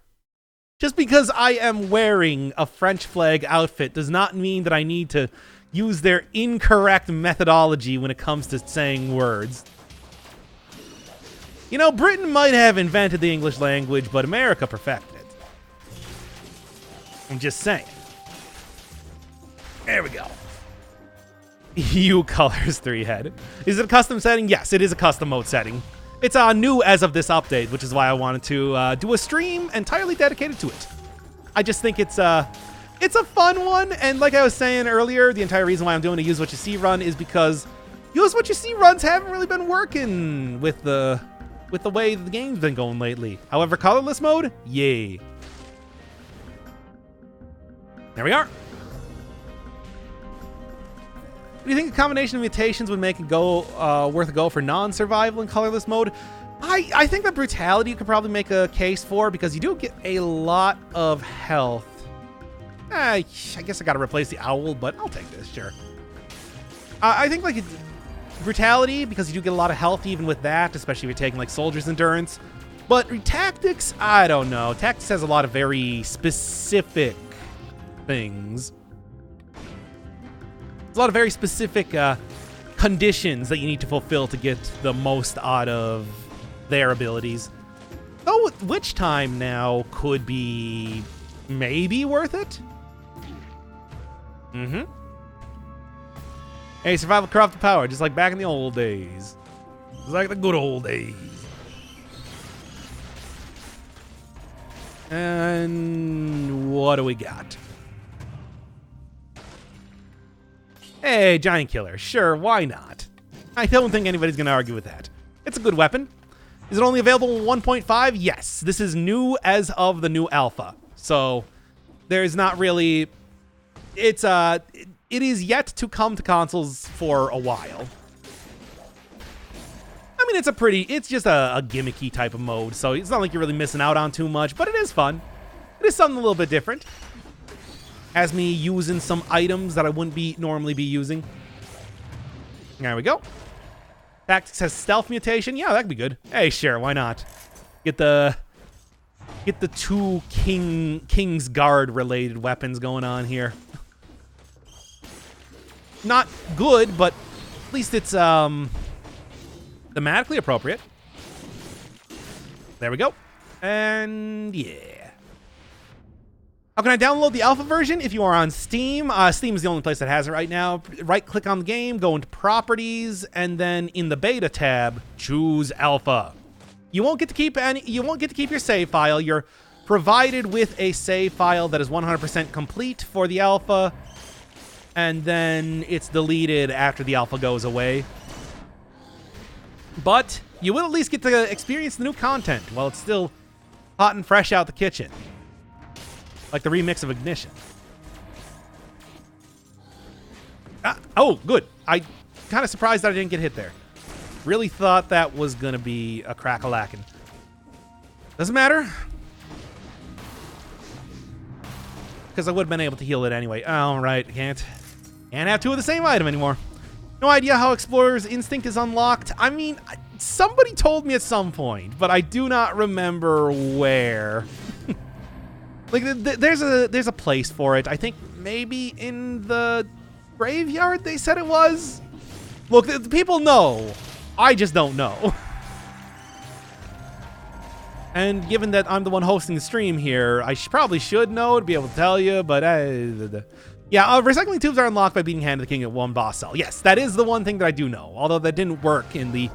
Just because I am wearing a French flag outfit does not mean that I need to use their incorrect methodology when it comes to saying words. You know, Britain might have invented the English language, but America perfected it. I'm just saying. There we go. EU colors 3-head. Is it a custom setting? Yes, it is a custom mode setting. It's new as of this update, which is why I wanted to do a stream entirely dedicated to it. I just think it's a fun one, and like I was saying earlier, the entire reason why I'm doing a Use What You See run is because Use What You See runs haven't really been working with the way the game's been going lately. However, colorless mode, yay. There we are. Do you think a combination of mutations would make it go worth a go for non-survival in colorless mode? I think that brutality you could probably make a case for because you do get a lot of health. I guess I got to replace the owl, but I'll take this, sure. I think like brutality because you do get a lot of health even with that, especially if you're taking like soldier's endurance. But tactics, I don't know. Tactics has a lot of very specific things. There's a lot of very specific conditions that you need to fulfill to get the most out of their abilities. Though Witch Time now could be maybe worth it. Mm-hmm. Hey, survival corrupted power, just like back in the old days. Just like the good old days. And what do we got? Hey, Giant Killer. Sure, why not? I don't think anybody's going to argue with that. It's a good weapon. Is it only available in 1.5? Yes. This is new as of the new alpha. So, there's not really... It is yet to come to consoles for a while. I mean, it's just a gimmicky type of mode, so it's not like you're really missing out on too much, but it is fun. It is something a little bit different. Has me using some items that I wouldn't normally be using. There we go. Tactics has stealth mutation. Yeah, that could be good. Hey, sure, why not? Get the two King's Guard related weapons going on here. Not good, but at least it's thematically appropriate. There we go. And yeah. How can I download the alpha version? If you are on Steam, Steam is the only place that has it right now. Right-click on the game, go into Properties, and then in the Beta tab, choose Alpha. You won't get to keep your save file. You're provided with a save file that is 100% complete for the alpha, and then it's deleted after the alpha goes away. But you will at least get to experience the new content while it's still hot and fresh out the kitchen. Like the remix of Ignition. Oh, good. I kind of surprised that I didn't get hit there. Really thought that was going to be a crack-a-lackin'. Doesn't matter. because I would have been able to heal it anyway. Oh, right. Can't have two of the same item anymore. No idea how Explorer's Instinct is unlocked. I mean, somebody told me at some point, but I do not remember where. Like, there's a place for it. I think maybe in the graveyard they said it was. Look, the people know. I just don't know. And given that I'm the one hosting the stream here, I probably should know to be able to tell you, but yeah, recycling tubes are unlocked by beating Hand of the King at one boss cell. Yes, that is the one thing that I do know, although that didn't work in the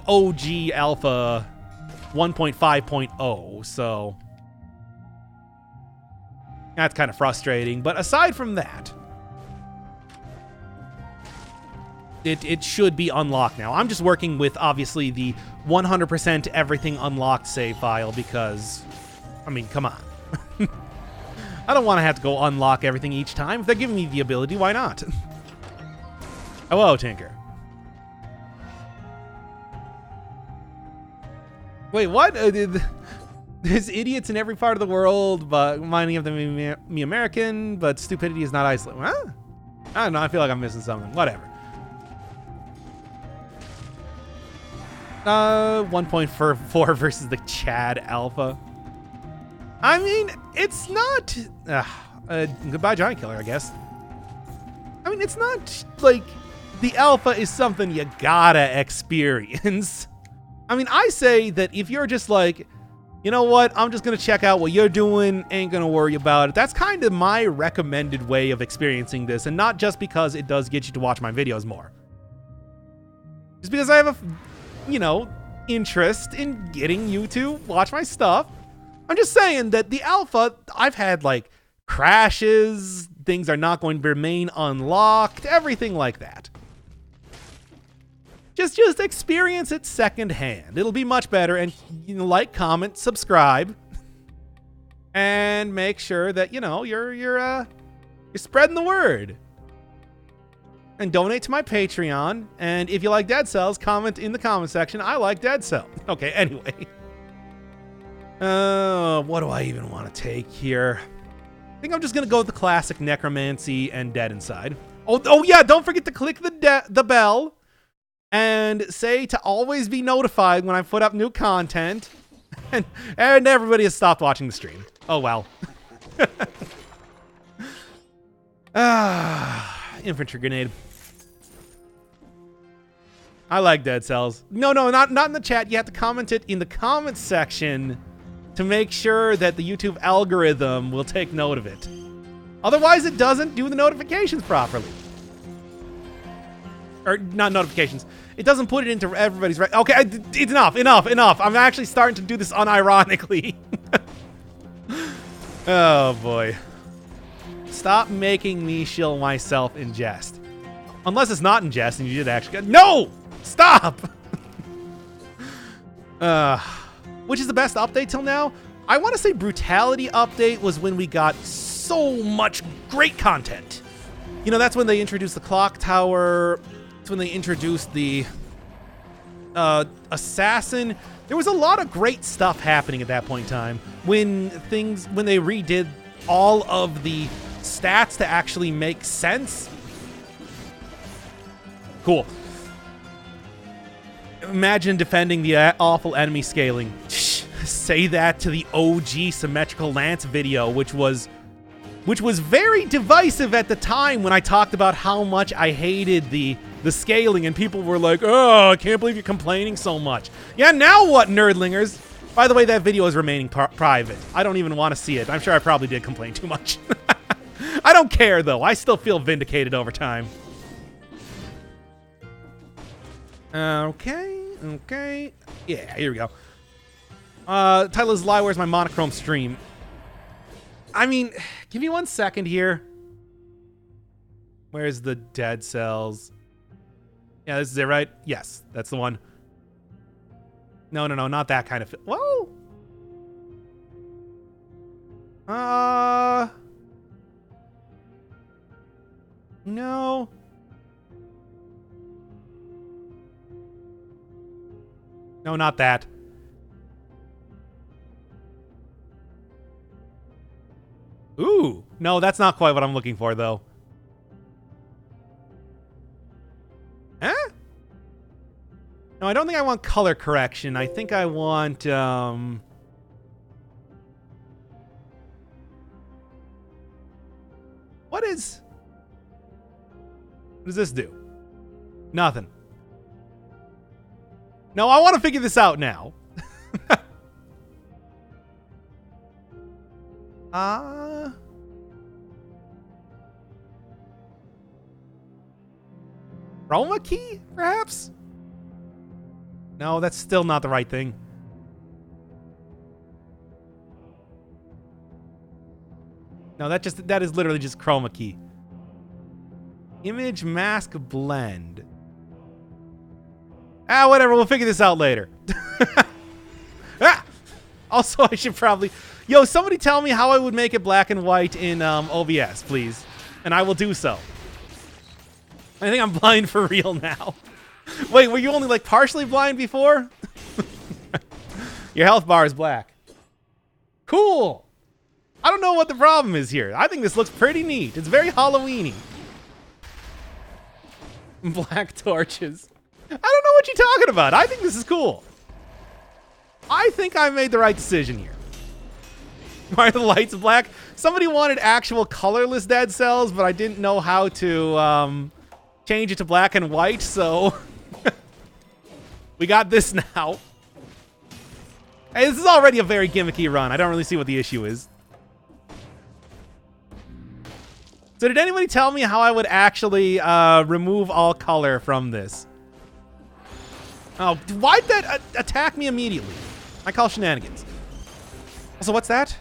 OG Alpha 1.5.0, so that's kind of frustrating. But aside from that, it should be unlocked now. I'm just working with, obviously, the 100% everything unlocked save file because, I mean, come on. I don't want to have to go unlock everything each time. If they're giving me the ability, why not? Hello, Tinker. Wait, what? There's idiots in every part of the world, but many of them me American, but stupidity is not Iceland. Huh? I don't know. I feel like I'm missing something. Whatever. 1.44 versus the Chad Alpha. I mean, it's not... goodbye, Giant Killer, I guess. I mean, it's not like the Alpha is something you gotta experience. I mean, I say that if you're just like, you know what, I'm just gonna check out what you're doing, ain't gonna worry about it. That's kind of my recommended way of experiencing this, and not just because it does get you to watch my videos more. Just because I have a... you know, interest in getting you to watch my stuff. I'm just saying that the Alpha, I've had like crashes, things are not going to remain unlocked, everything like that. Just experience it secondhand. It'll be much better, and you know, like, comment, subscribe, and make sure that, you know, you're spreading the word. And donate to my Patreon. And if you like Dead Cells, comment in the comment section, I like Dead Cell. Okay, anyway. What do I even want to take here? I think I'm just going to go with the classic Necromancy and Dead Inside. Oh yeah, don't forget to click the bell. And say to always be notified when I put up new content. And everybody has stopped watching the stream. Oh, well. Infantry grenade. I like Dead Cells. No, not in the chat. You have to comment it in the comments section to make sure that the YouTube algorithm will take note of it. Otherwise, it doesn't do the notifications properly. Or not notifications. It doesn't put it into everybody's right. Okay, it's enough. I'm actually starting to do this unironically. Oh boy. Stop making me shill myself in jest. Unless it's not in jest and you did actually get... No! Stop! Which is the best update till now? I want to say Brutality update was when we got so much great content. You know, that's when they introduced the clock tower. That's when they introduced the assassin. There was a lot of great stuff happening at that point in time. When they redid all of the stats to actually make sense. Cool. Imagine defending the awful enemy scaling. Say that to the OG Symmetrical Lance video, which was very divisive at the time when I talked about how much I hated the scaling, and people were like, oh, I can't believe you're complaining so much. Yeah, now what, nerdlingers? By the way, that video is remaining private. I don't even want to see it. I'm sure I probably did complain too much. I don't care, though. I still feel vindicated over time. Okay. Yeah, here we go. Title is Lie, Where's My Monochrome Stream? I mean, give me 1 second here. Where's the Dead Cells? Yeah, this is it, right? Yes, that's the one. No, not that kind of... Whoa! No. No, not that. Ooh, No, that's not quite what I'm looking for, though. Huh? No, I don't think I want color correction. I think I want, What does this do? Nothing. No, I want to figure this out now. Chroma key, perhaps? No, that's still not the right thing. No, that is literally just chroma key. Image mask blend. Ah, whatever. We'll figure this out later. Ah! Also, I should probably... Yo, somebody tell me how I would make it black and white in OBS, please. And I will do so. I think I'm blind for real now. Wait, were you only, like, partially blind before? Your health bar is black. Cool. I don't know what the problem is here. I think this looks pretty neat. It's very Halloween-y. Black torches. I don't know what you're talking about. I think this is cool. I think I made the right decision here. Why are the lights black? Somebody wanted actual colorless Dead Cells, but I didn't know how to change it to black and white, so we got this now. Hey, this is already a very gimmicky run. I don't really see what the issue is. So did anybody tell me how I would actually remove all color from this? Oh, why'd that attack me immediately? I call shenanigans. Also, what's that?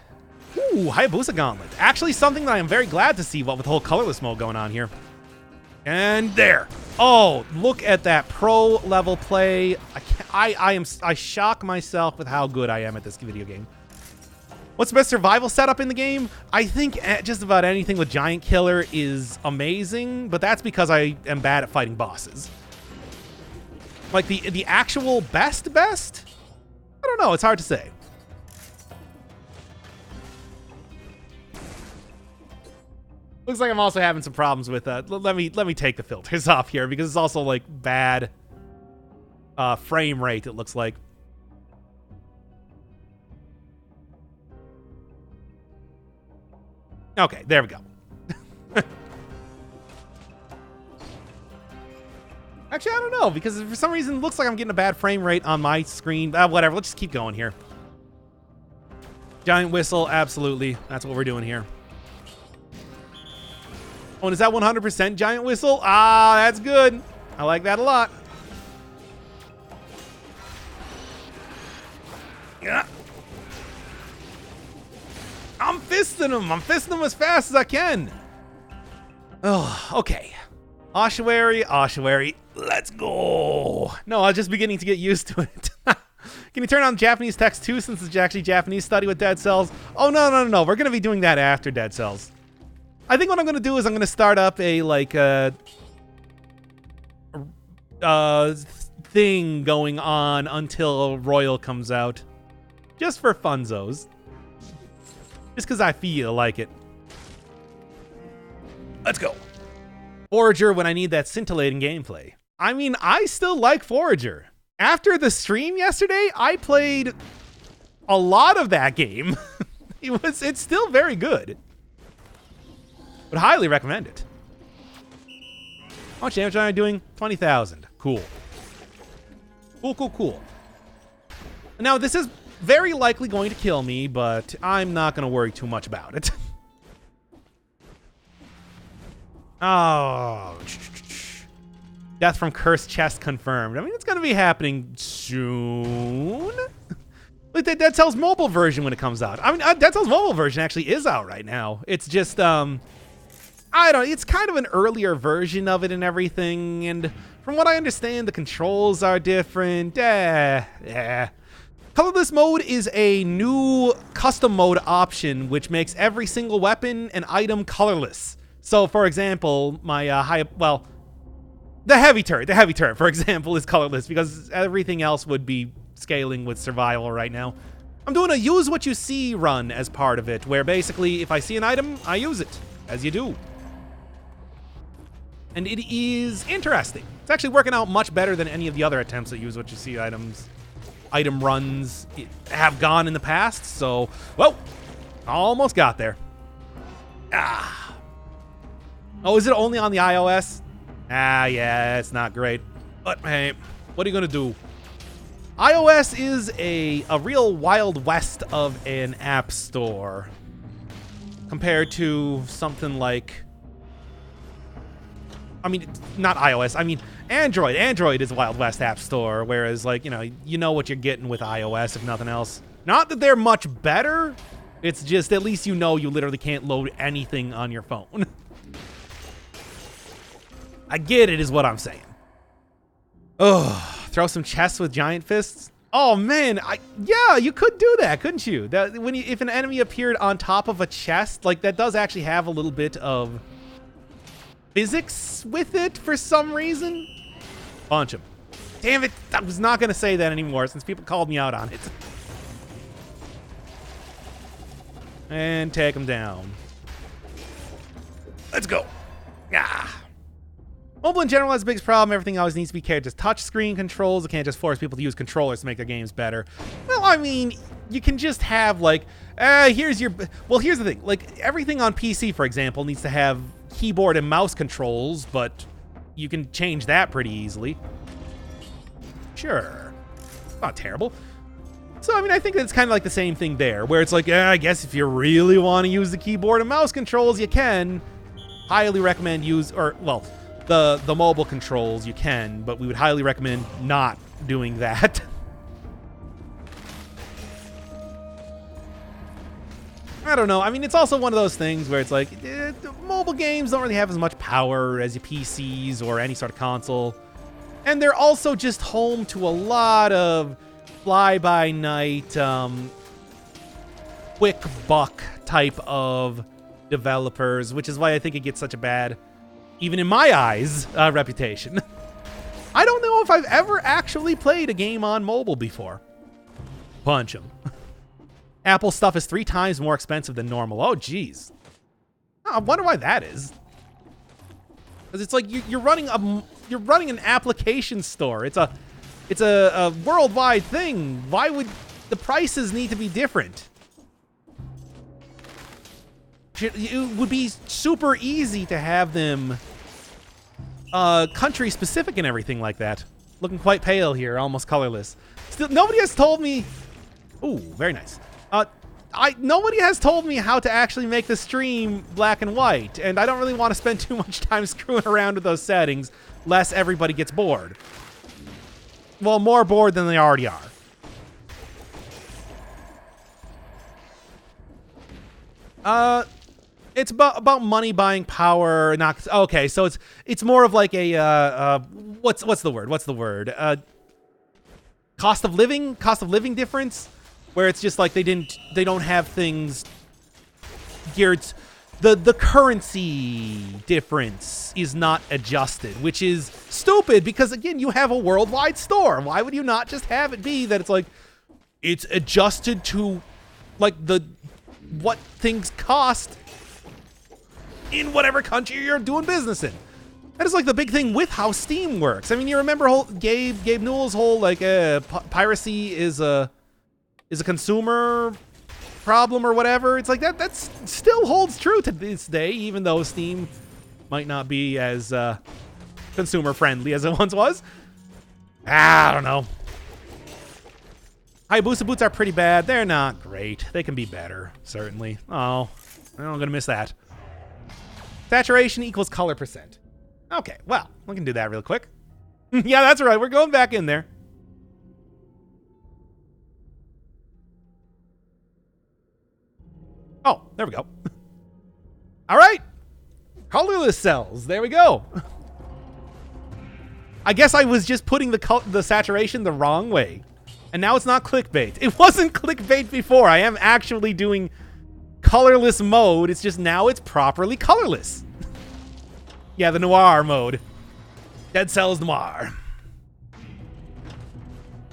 Ooh, Hayabusa Gauntlet. Actually, something that I am very glad to see, what with the whole colorless mode going on here. And there. Oh, look at that pro level play. I shock myself with how good I am at this video game. What's the best survival setup in the game? I think just about anything with Giant Killer is amazing, but that's because I am bad at fighting bosses. Like the actual best? I don't know, it's hard to say. Looks like I'm also having some problems with let me take the filters off here because it's also like bad frame rate, it looks like. Okay, there we go. Actually, I don't know, because for some reason it looks like I'm getting a bad frame rate on my screen. Whatever, let's just keep going here. Giant whistle, absolutely. That's what we're doing here. Oh, and is that 100% giant whistle? Ah, that's good. I like that a lot. Yeah. I'm fisting him. I'm fisting him as fast as I can. Oh, okay. Ossuary. Let's go. No, I was just beginning to get used to it. Can you turn on Japanese text too, since it's actually Japanese study with Dead Cells? Oh, no. We're going to be doing that after Dead Cells. I think what I'm going to do is I'm going to start up a, like, thing going on until Royal comes out. Just for funzos. Just because I feel like it. Let's go. Forager when I need that scintillating gameplay. I mean, I still like Forager. After the stream yesterday, I played a lot of that game. It's still very good. Would highly recommend it. How much damage am I doing? 20,000. Cool. Cool. Now, this is very likely going to kill me, but I'm not going to worry too much about it. Oh. Death from cursed chest confirmed. I mean, it's going to be happening soon. Like the Dead Cells mobile version when it comes out. I mean, Dead Cells mobile version actually is out right now. It's just, I don't know, it's kind of an earlier version of it and everything. And from what I understand, the controls are different. Colorless mode is a new custom mode option, which makes every single weapon and item colorless. So, for example, my the heavy turret, for example, is colorless because everything else would be scaling with survival right now. I'm doing a use what you see run as part of it, where basically if I see an item, I use it, as you do. And it is interesting. It's actually working out much better than any of the other attempts at use what you see item runs have gone in the past. So, whoa, almost got there. Ah. Oh, is it only on the iOS? Ah, yeah, it's not great. But hey, what are you gonna do? iOS is a real Wild West of an app store compared to something like, I mean, not iOS, I mean Android. Android is a Wild West app store, whereas like, you know what you're getting with iOS, if nothing else. Not that they're much better, it's just at least you know you literally can't load anything on your phone. I get it is what I'm saying. Oh, throw some chests with giant fists? Oh man, yeah, you could do that, couldn't you? That if an enemy appeared on top of a chest, like that does actually have a little bit of physics with it for some reason. Punch him. Damn it, I was not gonna say that anymore since people called me out on it. And take him down. Let's go. Ah. Mobile in general has the biggest problem. Everything always needs to be carried as touch screen controls. It can't just force people to use controllers to make their games better. Well, I mean, you can just have like, here's the thing. Like everything on PC, for example, needs to have keyboard and mouse controls, but you can change that pretty easily. Sure. It's not terrible. So, I mean, I think it's kind of like the same thing there, where it's like, I guess if you really want to use the keyboard and mouse controls, you can. Highly recommend the mobile controls you can, but we would highly recommend not doing that. I don't know. I mean, it's also one of those things where it's like, mobile games don't really have as much power as your PCs or any sort of console. And they're also just home to a lot of fly-by-night, quick buck type of developers, which is why I think it gets such a bad, even in my eyes, reputation. I don't know if I've ever actually played a game on mobile before. Punch him. Apple stuff is 3 times more expensive than normal. Oh, geez. I wonder why that is. Because it's like you're running an application store. It's a worldwide thing. Why would the prices need to be different? It would be super easy to have them country specific and everything like that. Looking quite pale here, almost colorless. Still, nobody has told me. Ooh, very nice. Nobody has told me how to actually make the stream black and white, and I don't really want to spend too much time screwing around with those settings, lest everybody gets bored. Well, more bored than they already are. It's about money buying power. Not okay. So it's more of like a what's the word? Cost of living difference, where it's just like they don't have things geared. The currency difference is not adjusted, which is stupid because again, you have a worldwide store. Why would you not just have it be that it's like it's adjusted to like what things cost in whatever country you're doing business in? That is like the big thing with how Steam works. I mean, you remember Gabe Newell's whole like piracy is a consumer problem or whatever. It's like that still holds true to this day, even though Steam might not be as consumer friendly as it once was. I don't know. Hayabusa boots are pretty bad. They're not great. They can be better, certainly. Oh, I'm gonna miss that. Saturation equals color percent. Okay, well, we can do that real quick. Yeah, that's right. We're going back in there. Oh, there we go. All right. Colorless cells. There we go. I guess I was just putting the saturation the wrong way. And now it's not clickbait. It wasn't clickbait before. I am actually doing colorless mode. It's just now it's properly colorless. Yeah, the noir mode. Dead Cells Noir.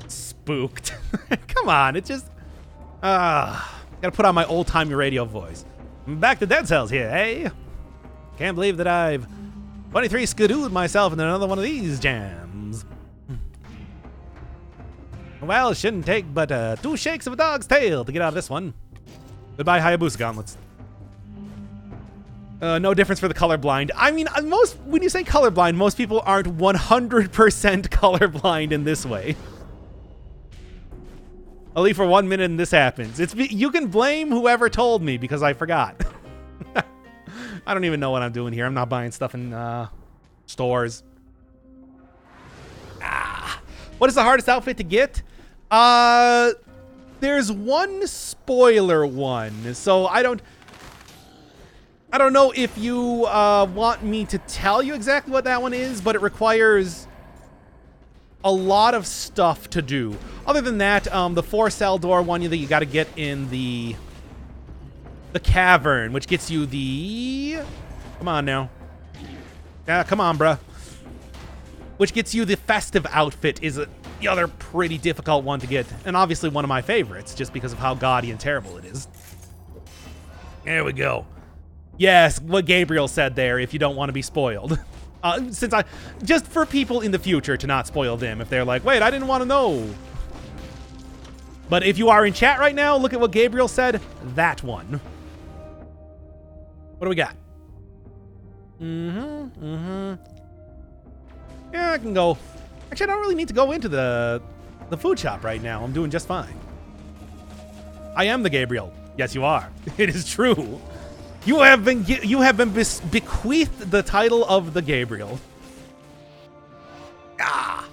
Spooked. Come on, it's just... Gotta put on my old-timey radio voice. Back to Dead Cells here, eh? Can't believe that I've 23 skidooed myself into another one of these jams. Well, it shouldn't take but 2 shakes of a dog's tail to get out of this one. Goodbye, Hayabusa gauntlets. No difference for the colorblind. I mean, when you say colorblind, most people aren't 100% colorblind in this way. I'll leave for 1 minute and this happens. You can blame whoever told me because I forgot. I don't even know what I'm doing here. I'm not buying stuff in stores. What is the hardest outfit to get? There's one spoiler one, so I don't know if you want me to tell you exactly what that one is, but it requires a lot of stuff to do. Other than that, the 4-cell door one that you got to get in the cavern, which gets you the... Come on now. Yeah, come on, bruh. Which gets you the festive outfit is the other pretty difficult one to get. And obviously one of my favorites, just because of how gaudy and terrible it is. There we go. Yes, what Gabriel said there, if you don't want to be spoiled. Just for people in the future to not spoil them if they're like, wait, I didn't want to know. But if you are in chat right now, look at what Gabriel said. That one. What do we got? Yeah, I can go. Actually, I don't really need to go into the food shop right now. I'm doing just fine. I am the Gabriel. Yes, you are. It is true. You have been bequeathed the title of the Gabriel. Now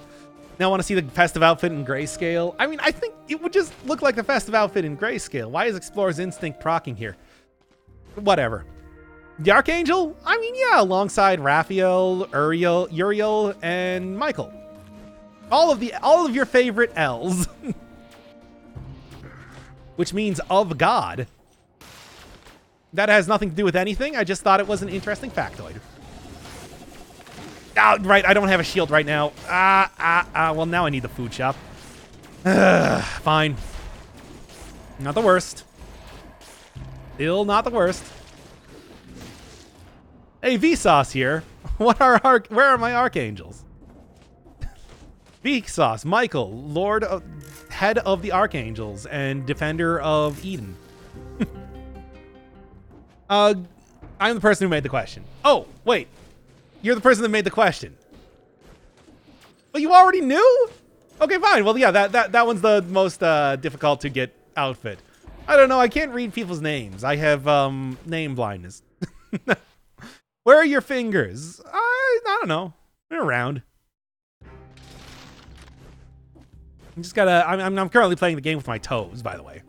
I want to see the festive outfit in grayscale. I mean, I think it would just look like the festive outfit in grayscale. Why is Explorer's Instinct procking here? Whatever. The Archangel? I mean, yeah, alongside Raphael, Uriel, and Michael. All of your favorite L's. Which means of God. That has nothing to do with anything. I just thought it was an interesting factoid. Right, I don't have a shield right now. Well, now I need the food shop. Fine. Not the worst. Still not the worst. Hey, Vsauce here. Where are my archangels? Vsauce, Michael, head of the archangels and defender of Eden. I'm the person who made the question. Oh, wait. You're the person that made the question. Well, you already knew? Okay, fine. Well, yeah, that one's the most difficult to get outfit. I don't know. I can't read people's names. I have name blindness. Where are your fingers? I don't know. They're around. I'm currently playing the game with my toes, by the way.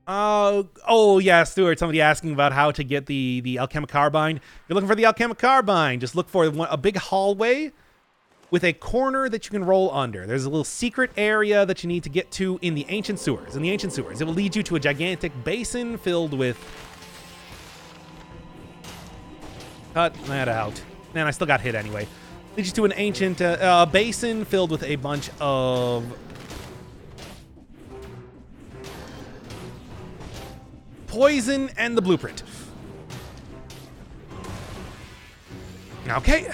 Oh yeah, Stuart, somebody asking about how to get the alchemic carbine. If you're looking for the alchemic carbine, just look for a big hallway with a corner that you can roll under. There's a little secret area that you need to get to in the ancient sewers. It will lead you to a gigantic basin filled with... Cut that out. Man, I still got hit anyway. Leads you to an ancient basin filled with a bunch of... poison and the blueprint. Okay.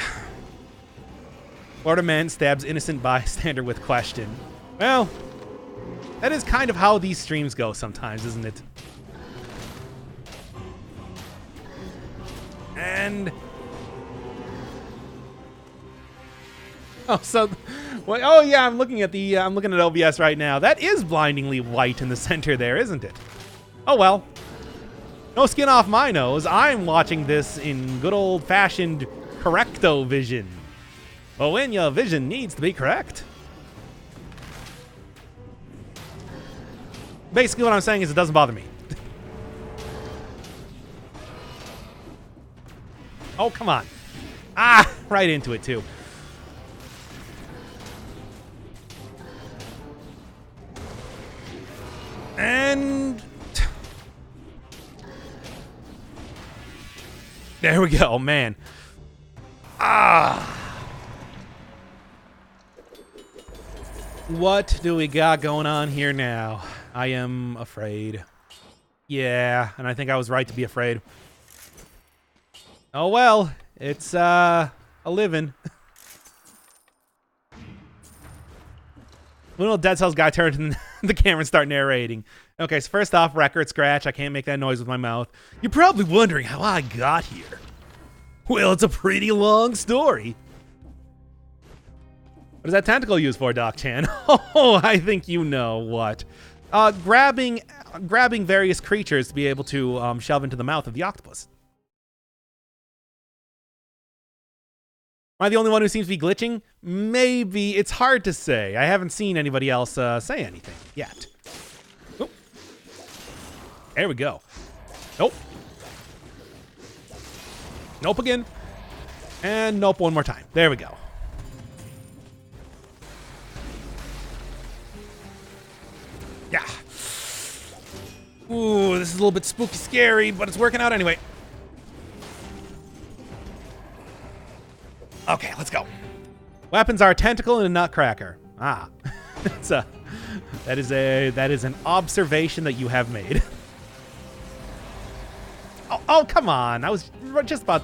Florida man stabs innocent bystander with question. Well, that is kind of how these streams go sometimes, isn't it? And... oh yeah, I'm looking at OBS right now. That is blindingly white in the center there, isn't it? Oh well. No skin off my nose. I'm watching this in good old-fashioned correcto vision. But when your vision needs to be correct. Basically what I'm saying is it doesn't bother me. Oh, come on. Right into it too. And... there we go, man. What do we got going on here now? I am afraid. Yeah, and I think I was right to be afraid. Oh well, it's a living. Little Dead Cells guy turned to the camera and start narrating. Okay, so first off, record scratch. I can't make that noise with my mouth. You're probably wondering how I got here. Well, it's a pretty long story. What is that tentacle used for, Doc Chan? Oh, I think you know what. Grabbing various creatures to be able to shove into the mouth of the octopus. Am I the only one who seems to be glitching? Maybe. It's hard to say. I haven't seen anybody else say anything yet. Oop. There we go. Nope. Nope again. And nope one more time. There we go. Yeah. Ooh, this is a little bit spooky scary, but it's working out anyway. Okay, let's go. Weapons are a tentacle and a nutcracker. Ah. that is an observation that you have made. Oh, come on. I was just about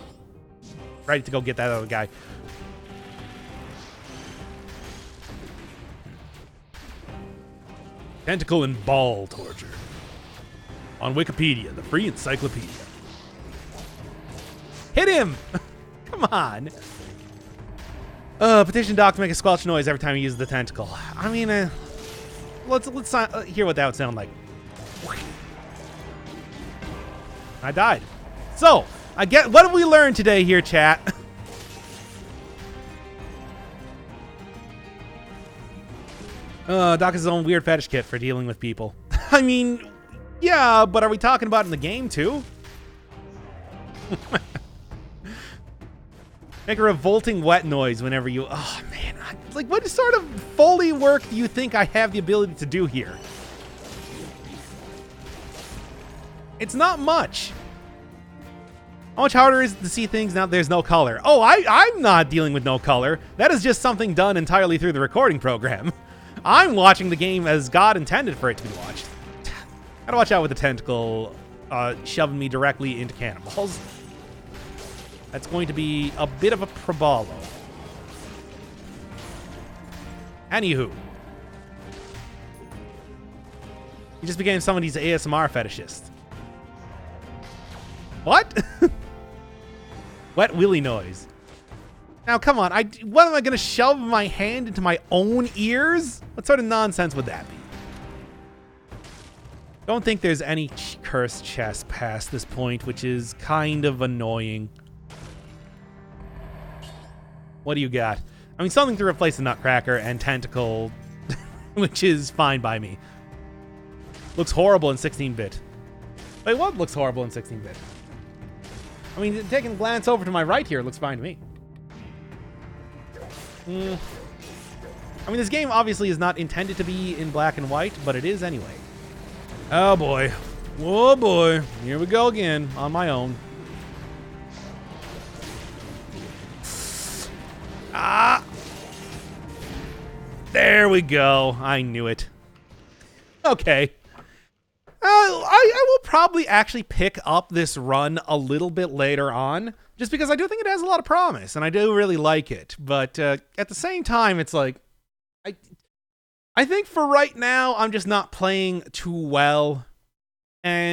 ready to go get that other guy. Tentacle and ball torture. On Wikipedia, the free encyclopedia. Hit him! Come on. Petition Doc to make a squelch noise every time he uses the tentacle. I mean, let's hear what that would sound like. I died. So, what have we learned today here, chat? Doc has his own weird fetish kit for dealing with people. I mean, yeah, but are we talking about in the game too? Make a revolting wet noise whenever you... Oh, man. Like, what sort of Foley work do you think I have the ability to do here? It's not much. How much harder is it to see things now that there's no color? Oh, I'm not dealing with no color. That is just something done entirely through the recording program. I'm watching the game as God intended for it to be watched. Gotta watch out with the tentacle shoving me directly into cannonballs. That's going to be a bit of a probalo. Anywho. You just became somebody's ASMR fetishist. What? Wet willy noise. Now, come on. What am I going to shove my hand into my own ears? What sort of nonsense would that be? Don't think there's any cursed chest past this point, which is kind of annoying. What do you got? I mean, something to replace the nutcracker and tentacle, which is fine by me. Looks horrible in 16-bit. Wait, what looks horrible in 16-bit? I mean, taking a glance over to my right here, it looks fine to me. I mean, this game obviously is not intended to be in black and white, but it is anyway. Oh, boy. Oh, boy. Here we go again, on my own. Ah! There we go. I knew it. Okay. I will probably actually pick up this run a little bit later on, just because I do think it has a lot of promise, and I do really like it. But at the same time, it's like, I think for right now, I'm just not playing too well. And